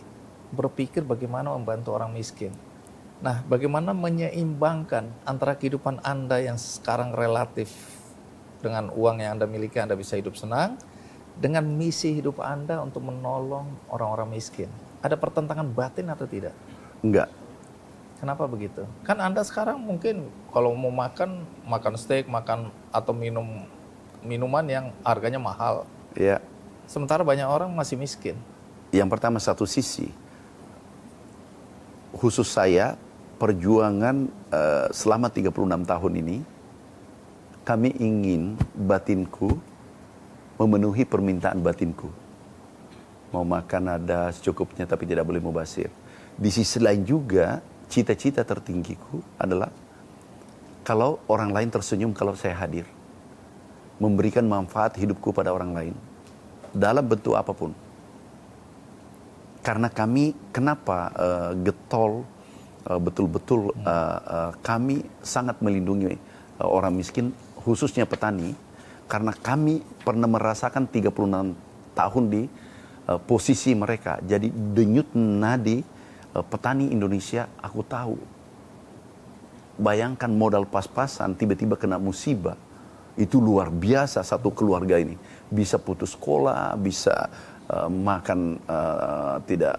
berpikir bagaimana membantu orang miskin. Nah, bagaimana menyeimbangkan antara kehidupan Anda yang sekarang relatif dengan uang yang Anda miliki, Anda bisa hidup senang, dengan misi hidup Anda untuk menolong orang-orang miskin. Ada pertentangan batin atau tidak? Enggak. Kenapa begitu? Kan Anda sekarang mungkin kalau mau makan steak, makan atau minuman yang harganya mahal. Iya. Sementara banyak orang masih miskin. Yang pertama, satu sisi, khusus saya, perjuangan selama 36 tahun ini, kami ingin batinku memenuhi permintaan batinku. Mau makan ada secukupnya tapi tidak boleh mubazir. Di sisi lain juga, cita-cita tertinggiku adalah kalau orang lain tersenyum kalau saya hadir. Memberikan manfaat hidupku pada orang lain. Dalam bentuk apapun. Karena kami, kenapa getol, betul-betul kami sangat melindungi orang miskin, khususnya petani. Karena kami pernah merasakan 36 tahun di posisi mereka. Jadi denyut nadi petani Indonesia, aku tahu. Bayangkan modal pas-pasan, tiba-tiba kena musibah. Itu luar biasa satu keluarga ini. Bisa putus sekolah, bisa makan tidak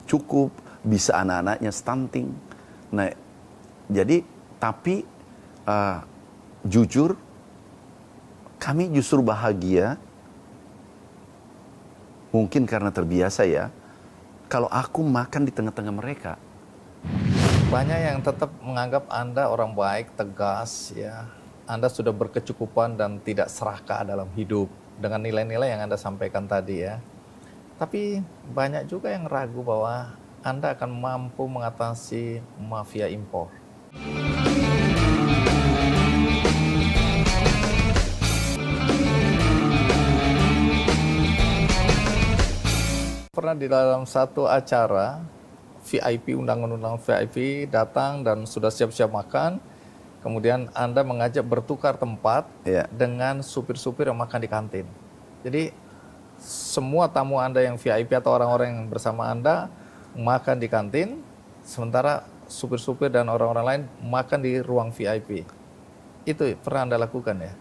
cukup, bisa anak-anaknya stunting. Nah, jadi tapi jujur, kami justru bahagia, mungkin karena terbiasa ya, kalau aku makan di tengah-tengah mereka. Banyak yang tetap menganggap Anda orang baik, tegas, ya. Anda sudah berkecukupan dan tidak serakah dalam hidup dengan nilai-nilai yang Anda sampaikan tadi ya. Tapi banyak juga yang ragu bahwa Anda akan mampu mengatasi mafia impor. Pernah di dalam satu acara VIP, undangan-undangan VIP datang dan sudah siap-siap makan. Kemudian Anda mengajak bertukar tempat dengan supir-supir yang makan di kantin. Jadi semua tamu Anda yang VIP atau orang-orang yang bersama Anda makan di kantin, sementara supir-supir dan orang-orang lain makan di ruang VIP. Itu pernah Anda lakukan ya?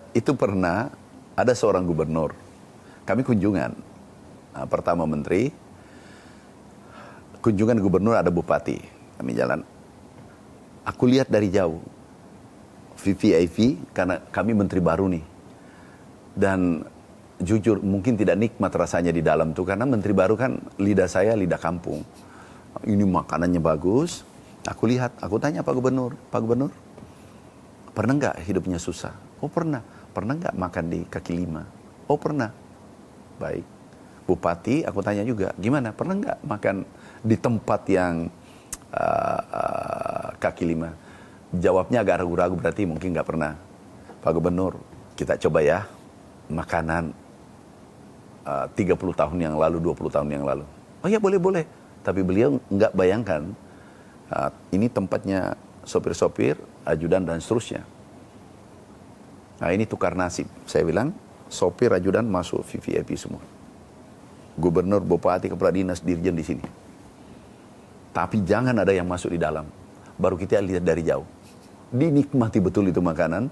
Itu pernah, ada seorang gubernur. Kami kunjungan, pertama menteri, kunjungan gubernur ada bupati. Kami jalan. Aku lihat dari jauh, VVIP, karena kami menteri baru nih. Dan jujur mungkin tidak nikmat rasanya di dalam tuh, karena menteri baru kan lidah saya lidah kampung. Ini makanannya bagus. Aku lihat, aku tanya Pak Gubernur, pernah nggak hidupnya susah? Oh pernah. Pernah nggak makan di kaki lima? Oh pernah. Baik. Bupati, aku tanya juga, gimana? Pernah nggak makan di tempat yang kaki lima? Jawabnya agak ragu-ragu, berarti mungkin nggak pernah. Pak Gubernur, kita coba ya makanan 30 tahun yang lalu, 20 tahun yang lalu. Oh ya boleh. Tapi beliau nggak bayangkan ini tempatnya sopir-sopir, ajudan dan seterusnya. Nah ini tukar nasib. Saya bilang sopir, ajudan masuk VVIP semua. Gubernur, bupati, kepala dinas, dirjen di sini. Tapi jangan ada yang masuk di dalam. Baru kita lihat dari jauh. Dinikmati betul itu makanan.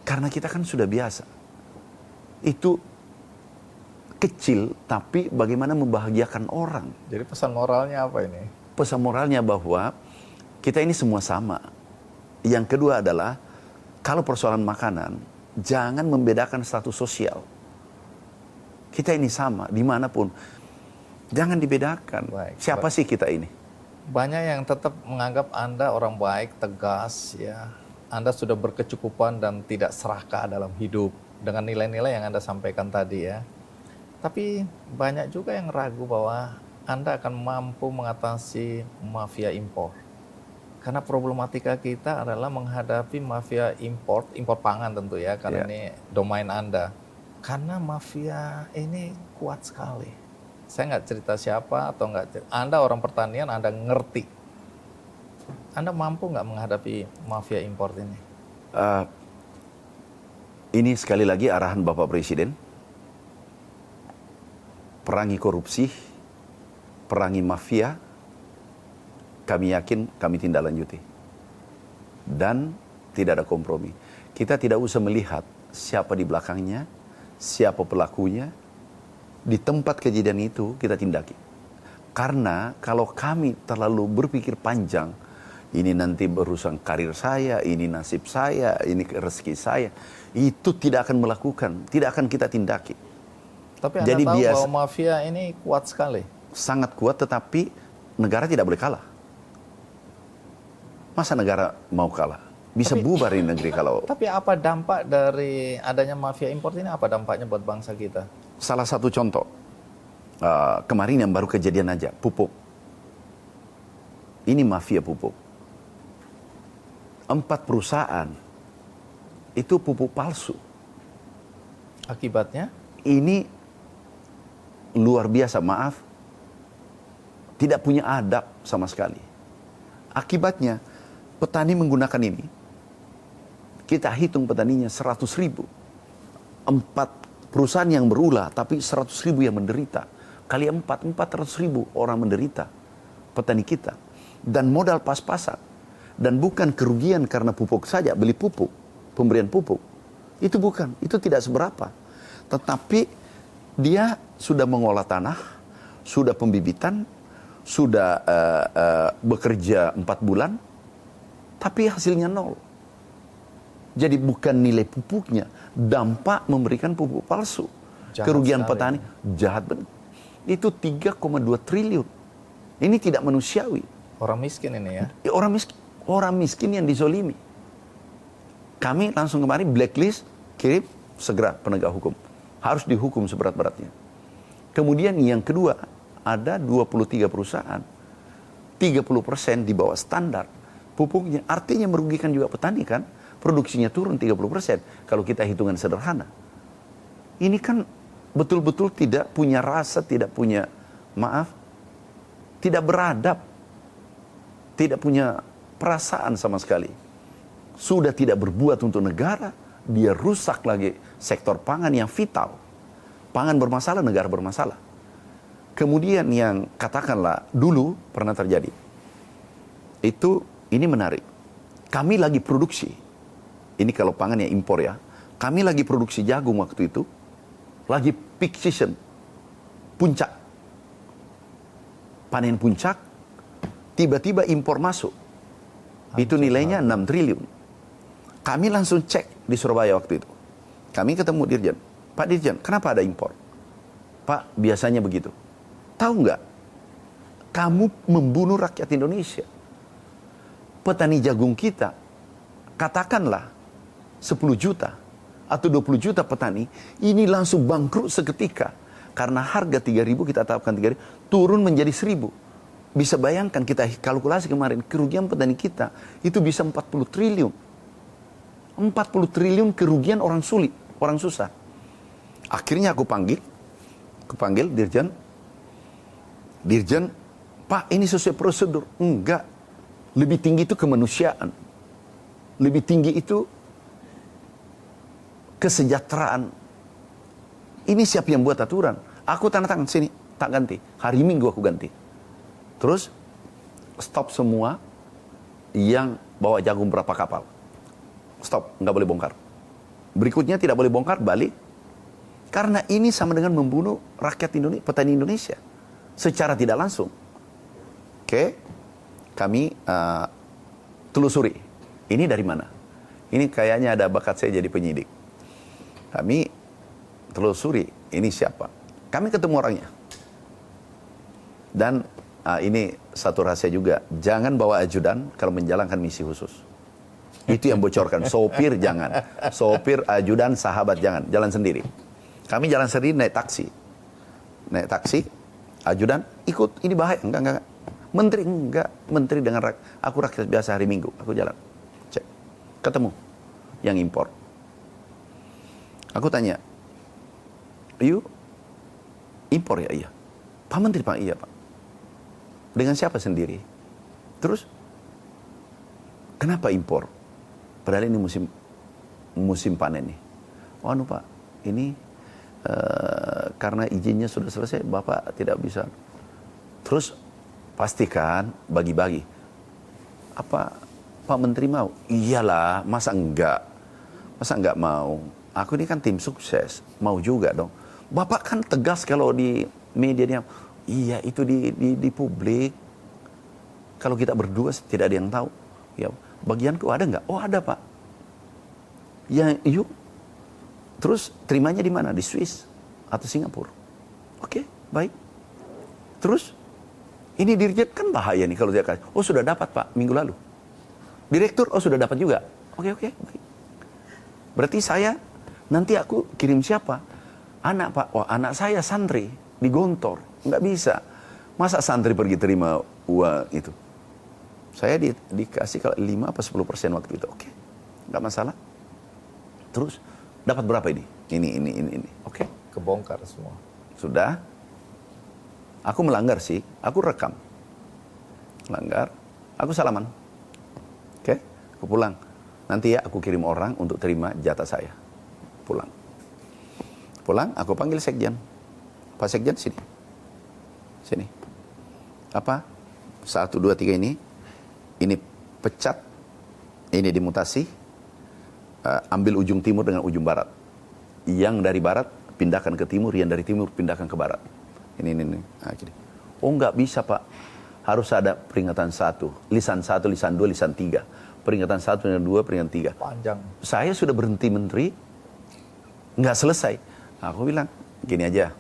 Karena kita kan sudah biasa. Itu kecil, tapi bagaimana membahagiakan orang. Jadi pesan moralnya apa ini? Pesan moralnya bahwa kita ini semua sama. Yang kedua adalah, kalau persoalan makanan, jangan membedakan status sosial. Kita ini sama, dimanapun. Jangan dibedakan. Siapa sih kita ini? Banyak yang tetap menganggap Anda orang baik, tegas, ya. Anda sudah berkecukupan dan tidak serakah dalam hidup dengan nilai-nilai yang Anda sampaikan tadi ya. Tapi banyak juga yang ragu bahwa Anda akan mampu mengatasi mafia impor. Karena problematika kita adalah menghadapi mafia impor pangan tentu ya, karena ini domain Anda. Karena mafia ini kuat sekali. Saya nggak cerita siapa atau nggak. Anda orang pertanian, Anda ngerti. Anda mampu nggak menghadapi mafia impor ini? Ini sekali lagi arahan Bapak Presiden. Perangi korupsi, perangi mafia, kami yakin kami tindak lanjuti. Dan tidak ada kompromi. Kita tidak usah melihat siapa di belakangnya, siapa pelakunya. Di tempat kejadian itu kita tindaki. Karena kalau kami terlalu berpikir panjang, ini nanti berurusan karir saya, ini nasib saya, ini rezeki saya, itu tidak akan melakukan, tidak akan kita tindaki. Tapi Anda tahu bahwa mafia ini kuat sekali. Sangat kuat, tetapi negara tidak boleh kalah. Masa negara mau kalah? Bisa bubar ini negeri kalau... Tapi apa dampak dari adanya mafia impor ini, apa dampaknya buat bangsa kita? Salah satu contoh, kemarin yang baru kejadian aja, pupuk. Ini mafia pupuk. 4 perusahaan itu pupuk palsu. Akibatnya? Ini luar biasa, maaf. Tidak punya adab sama sekali. Akibatnya, petani menggunakan ini. Kita hitung petaninya 100.000. 4 perusahaan yang berulah, tapi 100.000 yang menderita. Kali 400.000 orang menderita. Petani kita. Dan modal pas-pasan. Dan bukan kerugian karena pupuk saja, beli pupuk, pemberian pupuk. Itu bukan, itu tidak seberapa. Tetapi dia sudah mengolah tanah, sudah pembibitan, sudah bekerja 4 bulan, tapi hasilnya 0. Jadi bukan nilai pupuknya, dampak memberikan pupuk palsu. Jahat kerugian sekali. Petani, jahat benar. Itu 3,2 triliun. Ini tidak manusiawi. Orang miskin ini ya. Ya, orang miskin yang dizolimi. Kami langsung kemarin blacklist, kirim segera penegak hukum. Harus dihukum seberat-beratnya. Kemudian yang kedua, ada 23 perusahaan, 30% di bawah standar pupuknya. Artinya merugikan juga petani kan. Produksinya turun 30% kalau kita hitungan sederhana. Ini kan betul-betul tidak punya rasa, tidak punya, maaf, tidak beradab. Tidak punya perasaan sama sekali. Sudah tidak berbuat untuk negara, dia rusak lagi sektor pangan yang vital. Pangan bermasalah, negara bermasalah. Kemudian yang katakanlah dulu pernah terjadi. Ini menarik. Kami lagi produksi. Ini kalau pangan yang impor ya. Kami lagi produksi jagung waktu itu. Lagi peak season. Puncak. Panen puncak. Tiba-tiba impor masuk. Itu nilainya 6 triliun. Kami langsung cek di Surabaya waktu itu. Kami ketemu Dirjen. Pak Dirjen, kenapa ada impor? Pak, biasanya begitu. Tahu nggak? Kamu membunuh rakyat Indonesia. Petani jagung kita, katakanlah 10 juta atau 20 juta petani, ini langsung bangkrut seketika. Karena harga 3.000 kita tetapkan 3.000, turun menjadi 1.000. Bisa bayangkan kita kalkulasi kemarin, kerugian petani kita itu bisa 40 triliun. 40 triliun kerugian orang sulit, orang susah. Akhirnya aku panggil Dirjen. Dirjen, Pak ini sesuai prosedur. Enggak, lebih tinggi itu kemanusiaan. Lebih tinggi itu kesejahteraan. Ini siapa yang buat aturan? Aku tanda tangan sini, tak ganti. Hari Minggu aku ganti. Terus stop semua yang bawa jagung berapa kapal. Stop, nggak boleh bongkar. Berikutnya tidak boleh bongkar, balik. Karena ini sama dengan membunuh rakyat Indonesia, petani Indonesia. Secara tidak langsung. Oke, kami telusuri. Ini dari mana? Ini kayaknya ada bakat saya jadi penyidik. Kami telusuri, ini siapa? Kami ketemu orangnya. Dan ini satu rahasia juga, jangan bawa ajudan kalau menjalankan misi khusus. Itu yang bocorkan, sopir jangan. Sopir, ajudan, sahabat jangan, jalan sendiri. Kami jalan sendiri naik taksi. Naik taksi, ajudan ikut, ini bahaya, enggak. Menteri, enggak. Menteri dengan aku rakyat biasa hari Minggu, aku jalan. Cek, ketemu yang impor. Aku tanya, you impor ya? Iya. Pak Menteri, Pak, iya Pak. Dengan siapa sendiri? Terus, kenapa impor? Padahal ini musim panen nih. Oh Pak, ini karena izinnya sudah selesai, Bapak tidak bisa. Terus, pastikan bagi-bagi. Apa Pak Menteri mau? Iyalah, masa enggak? Masa enggak mau? Aku ini kan tim sukses, mau juga dong. Bapak kan tegas kalau di media, iya itu di publik. Kalau kita berdua tidak ada yang tahu. Ya, bagianku ada nggak? Oh ada Pak. Ya yuk. Terus terimanya di mana? Di Swiss atau Singapura? Oke, baik. Terus ini Dirjen kan bahaya nih kalau dia kasih. Oh sudah dapat Pak minggu lalu. Direktur, oh sudah dapat juga. Oke, baik. Berarti saya nanti aku kirim siapa? Anak Pak. Wah anak saya santri di Gontor. Nggak bisa. Masa santri pergi terima uang itu? Saya dikasih kalau 5 apa 10% waktu itu. Oke, nggak masalah. Terus dapat berapa ini? Ini. Oke. Kebongkar semua. Sudah. Aku melanggar sih. Aku rekam. Melanggar. Aku salaman. Oke. Aku pulang. Nanti ya aku kirim orang untuk terima jatah saya. Pulang. Aku panggil sekjen. Pak Sekjen sini. Apa? 1, 2, 3 ini. Ini pecat. Ini dimutasi. Ambil ujung timur dengan ujung barat. Yang dari barat pindahkan ke timur, yang dari timur pindahkan ke barat. Ini. Nah, gini. Oh nggak bisa Pak. Harus ada peringatan 1, lisan 1, lisan 2, lisan 3. Peringatan 1, peringatan 2, peringatan 3. Panjang. Saya sudah berhenti menteri, nggak selesai. Nah, aku bilang, gini aja.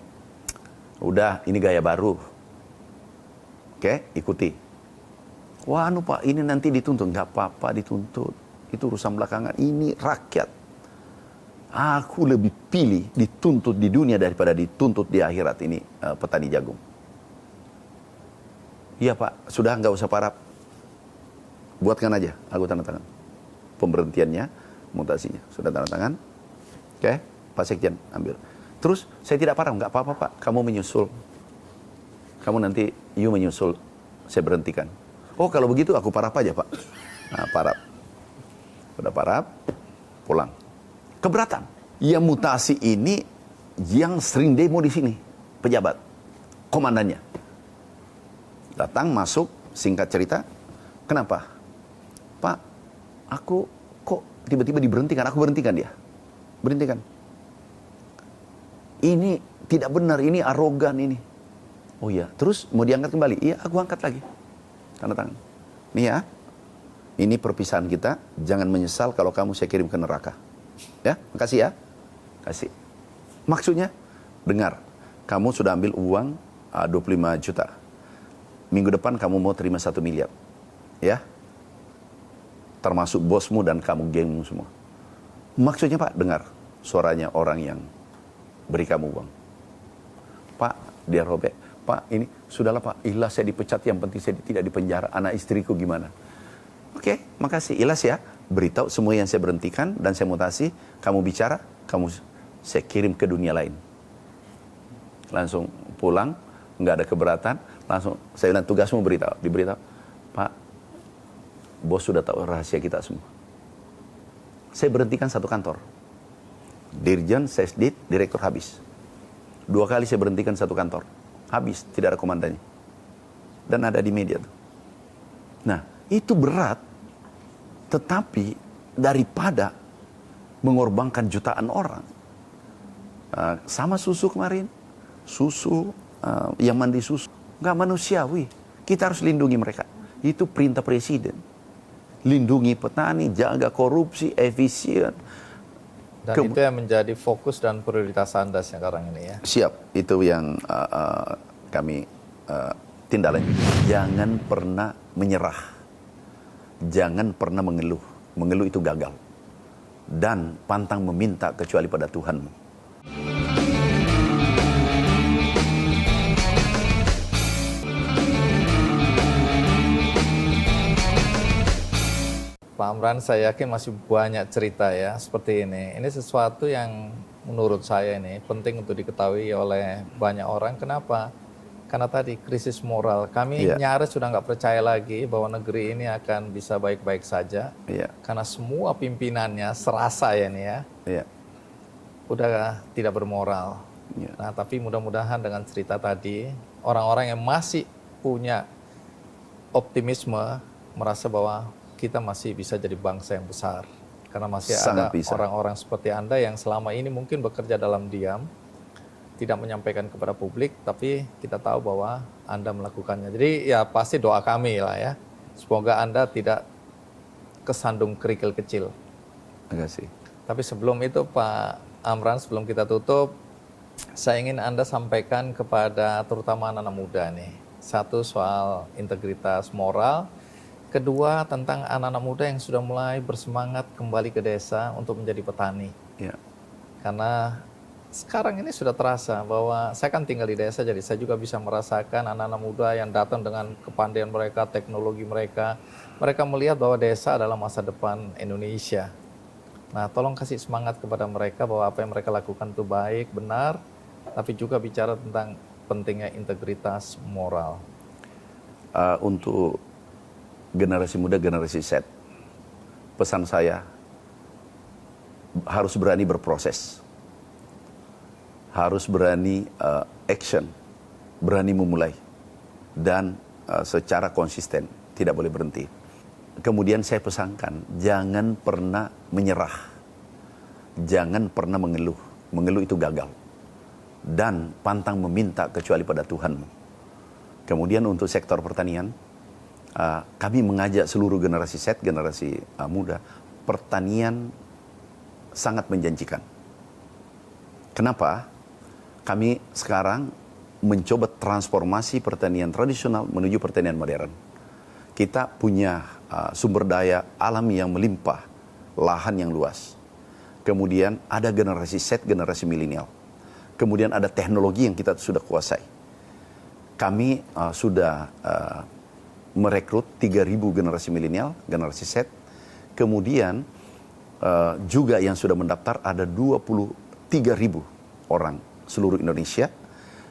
Udah, ini gaya baru. Oke, ikuti. Wah, Pak, ini nanti dituntut. Nggak apa-apa dituntut. Itu urusan belakangan. Ini rakyat. Aku lebih pilih dituntut di dunia daripada dituntut di akhirat ini petani jagung. Iya Pak, sudah nggak usah parap. Buatkan aja, aku tanda tangan. Pemberhentiannya, mutasinya. Sudah tanda tangan. Oke, Pak Sekjen ambil. Terus, saya tidak parap, nggak apa-apa Pak. Kamu menyusul. Kamu nanti, you menyusul. Saya berhentikan. Oh kalau begitu aku parap aja Pak. Nah parap. Udah parap, pulang. Keberatan. Yang mutasi ini yang sering demo di sini, pejabat, komandannya. Datang, masuk, singkat cerita, kenapa? Pak, aku kok tiba-tiba diberhentikan, aku berhentikan dia. Berhentikan. Ini tidak benar, ini arogan ini. Oh iya, terus mau diangkat kembali? Iya, aku angkat lagi. Tanda tangan. Nih ya, ini perpisahan kita, jangan menyesal kalau kamu saya kirim ke neraka. Ya, makasih ya. Kasih. Maksudnya, dengar, kamu sudah ambil uang 25 juta. Minggu depan kamu mau terima 1 miliar. Ya. Termasuk bosmu dan kamu gengmu semua. Maksudnya Pak, dengar suaranya orang yang beri kamu uang. Pak, dia robek. Pak, ini sudahlah Pak, ikhlas saya dipecat, yang penting saya tidak dipenjara. Anak istriku gimana? Oke, makasih. Ikhlas ya. Beritahu semua yang saya berhentikan dan saya mutasi, kamu bicara, saya kirim ke dunia lain. Langsung pulang, nggak ada keberatan, langsung saya bilang tugasmu diberitahu. Pak, bos sudah tahu rahasia kita semua. Saya berhentikan 1 kantor. Dirjen, Sesdit, direktur habis. 2 kali saya berhentikan 1 kantor. Habis, tidak ada komandannya. Dan ada di media tuh. Nah, itu berat. Tetapi daripada mengorbankan jutaan orang. Sama susu kemarin. Susu, yang mandi susu. Nggak manusiawi. Kita harus lindungi mereka. Itu perintah presiden. Lindungi petani, jaga korupsi, efisien. Dan itu yang menjadi fokus dan prioritas Anda sekarang ini ya? Siap, itu yang kami tindak lanjut. Jangan pernah menyerah. Jangan pernah mengeluh. Mengeluh itu gagal. Dan pantang meminta kecuali pada Tuhanmu. Pak Amran, saya yakin masih banyak cerita ya seperti ini. Ini sesuatu yang menurut saya ini penting untuk diketahui oleh banyak orang. Kenapa? Karena tadi krisis moral. Kami nyaris sudah nggak percaya lagi bahwa negeri ini akan bisa baik-baik saja. Karena semua pimpinannya serasa ya nih ya. Udah tidak bermoral. Nah tapi mudah-mudahan dengan cerita tadi, orang-orang yang masih punya optimisme, merasa bahwa kita masih bisa jadi bangsa yang besar. Karena masih ada orang-orang seperti Anda yang selama ini mungkin bekerja dalam diam, tidak menyampaikan kepada publik, tapi kita tahu bahwa Anda melakukannya. Jadi ya pasti doa kami lah ya. Semoga Anda tidak kesandung kerikil kecil. Terima kasih. Tapi sebelum itu Pak Amran, sebelum kita tutup, saya ingin Anda sampaikan kepada terutama anak-anak muda nih. 1 soal integritas moral. Kedua tentang anak-anak muda yang sudah mulai bersemangat kembali ke desa untuk menjadi petani. Karena sekarang ini sudah terasa bahwa saya kan tinggal di desa, jadi saya juga bisa merasakan anak-anak muda yang datang dengan kepandaian mereka, teknologi mereka. Mereka melihat bahwa desa adalah masa depan Indonesia. Nah, tolong kasih semangat kepada mereka bahwa apa yang mereka lakukan itu baik, benar, tapi juga bicara tentang pentingnya integritas moral. Untuk generasi muda, generasi Z, pesan saya harus berani berproses. Harus berani action, berani memulai, dan secara konsisten, tidak boleh berhenti. Kemudian saya pesankan, jangan pernah menyerah, jangan pernah mengeluh. Mengeluh itu gagal, dan pantang meminta kecuali pada Tuhanmu. Kemudian untuk sektor pertanian, kami mengajak seluruh generasi Z, generasi muda, pertanian sangat menjanjikan. Kenapa? Kami sekarang mencoba transformasi pertanian tradisional menuju pertanian modern. kita punya sumber daya alam yang melimpah, lahan yang luas. Kemudian ada generasi Z, generasi milenial. Kemudian ada teknologi yang kita sudah kuasai. Kami sudah merekrut 3.000 generasi milenial, generasi Z. Kemudian juga yang sudah mendaftar ada 23.000 orang seluruh Indonesia.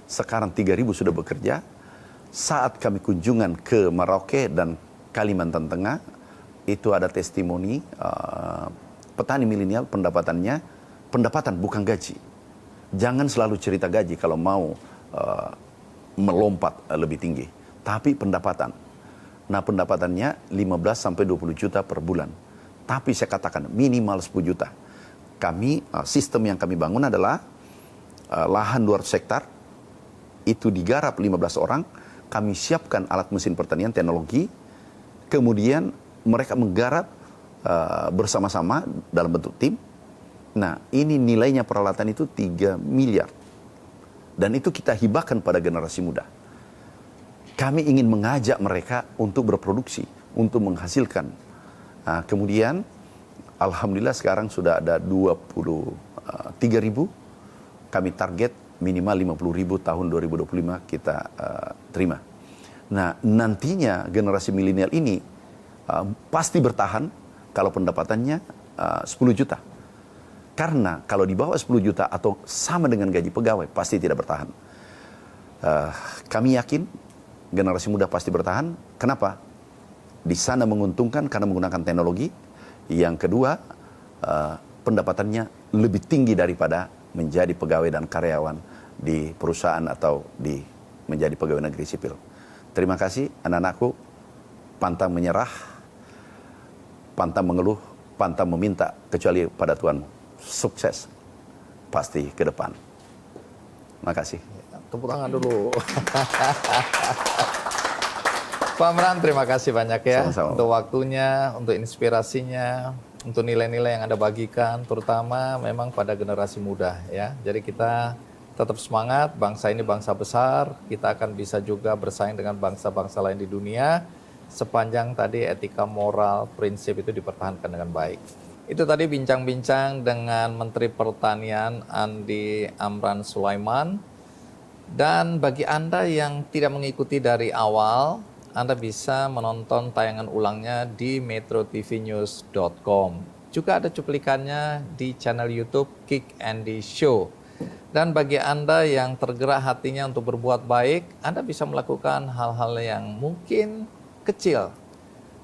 Sekarang 3.000 sudah bekerja. Saat kami kunjungan ke Merauke dan Kalimantan Tengah, itu ada testimoni petani milenial pendapatan bukan gaji. Jangan selalu cerita gaji kalau mau melompat lebih tinggi, tapi pendapatan. Nah, pendapatannya 15 sampai 20 juta per bulan. Tapi saya katakan minimal 10 juta. Kami sistem yang kami bangun adalah lahan 200 hektar itu digarap 15 orang, kami siapkan alat mesin pertanian teknologi, kemudian mereka menggarap bersama-sama dalam bentuk tim. Nah, ini nilainya peralatan itu 3 miliar. Dan itu kita hibahkan pada generasi muda. Kami ingin mengajak mereka untuk berproduksi, untuk menghasilkan. Nah, kemudian, alhamdulillah sekarang sudah ada 23.000. Kami target minimal 50.000 tahun 2025 kita terima. Nah, nantinya generasi milenial ini pasti bertahan kalau pendapatannya 10 juta. Karena kalau di bawah 10 juta atau sama dengan gaji pegawai, pasti tidak bertahan. Kami yakin generasi muda pasti bertahan. Kenapa? Di sana menguntungkan karena menggunakan teknologi. Yang kedua, pendapatannya lebih tinggi daripada menjadi pegawai dan karyawan di perusahaan atau menjadi pegawai negeri sipil. Terima kasih anak-anakku, pantang menyerah, pantang mengeluh, pantang meminta, kecuali pada Tuhan. Sukses pasti ke depan. Makasih. Tepuk tangan dulu. Pak Amran, terima kasih banyak ya. Sama-sama. Untuk waktunya, untuk inspirasinya, untuk nilai-nilai yang Anda bagikan, terutama memang pada generasi muda ya. Jadi kita tetap semangat, bangsa ini bangsa besar, kita akan bisa juga bersaing dengan bangsa-bangsa lain di dunia, sepanjang tadi etika moral, prinsip itu dipertahankan dengan baik. Itu tadi bincang-bincang dengan Menteri Pertanian Andi Amran Sulaiman. Dan bagi Anda yang tidak mengikuti dari awal, Anda bisa menonton tayangan ulangnya di metrotvnews.com. Juga ada cuplikannya di channel YouTube Kick Andy Show. Dan bagi Anda yang tergerak hatinya untuk berbuat baik, Anda bisa melakukan hal-hal yang mungkin kecil,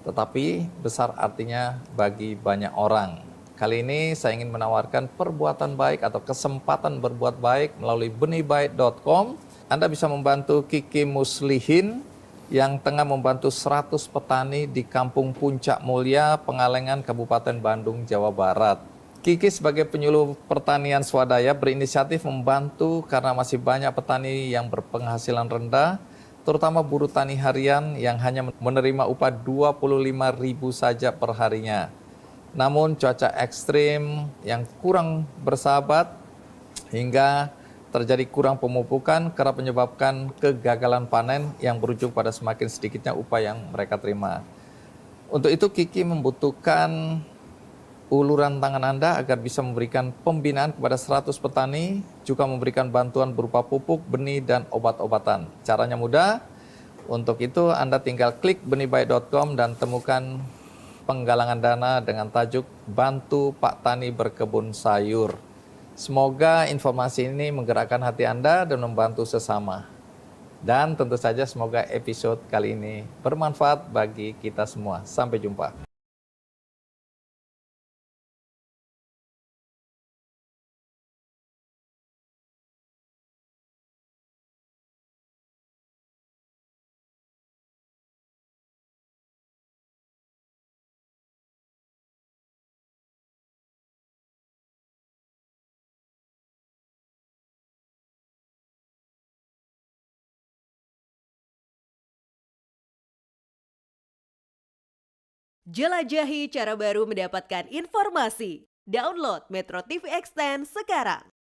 tetapi besar artinya bagi banyak orang. Kali ini saya ingin menawarkan perbuatan baik atau kesempatan berbuat baik melalui benihbaik.com. Anda bisa membantu Kiki Muslihin yang tengah membantu 100 petani di Kampung Puncak Mulia, Pengalengan, Kabupaten Bandung, Jawa Barat. Kiki sebagai penyuluh pertanian swadaya berinisiatif membantu karena masih banyak petani yang berpenghasilan rendah, terutama buruh tani harian yang hanya menerima upah 25.000 saja per harinya. Namun cuaca ekstrim yang kurang bersahabat hingga terjadi kurang pemupukan kerap menyebabkan kegagalan panen yang berujung pada semakin sedikitnya upah yang mereka terima. Untuk itu Kiki membutuhkan uluran tangan Anda agar bisa memberikan pembinaan kepada 100 petani, juga memberikan bantuan berupa pupuk, benih, dan obat-obatan. Caranya mudah. Untuk itu Anda tinggal klik benihbaik.com dan temukan penggalangan dana dengan tajuk Bantu Pak Tani Berkebun Sayur. Semoga informasi ini menggerakkan hati Anda dan membantu sesama. Dan tentu saja semoga episode kali ini bermanfaat bagi kita semua. Sampai jumpa. Jelajahi cara baru mendapatkan informasi. Download Metro TV Extend sekarang.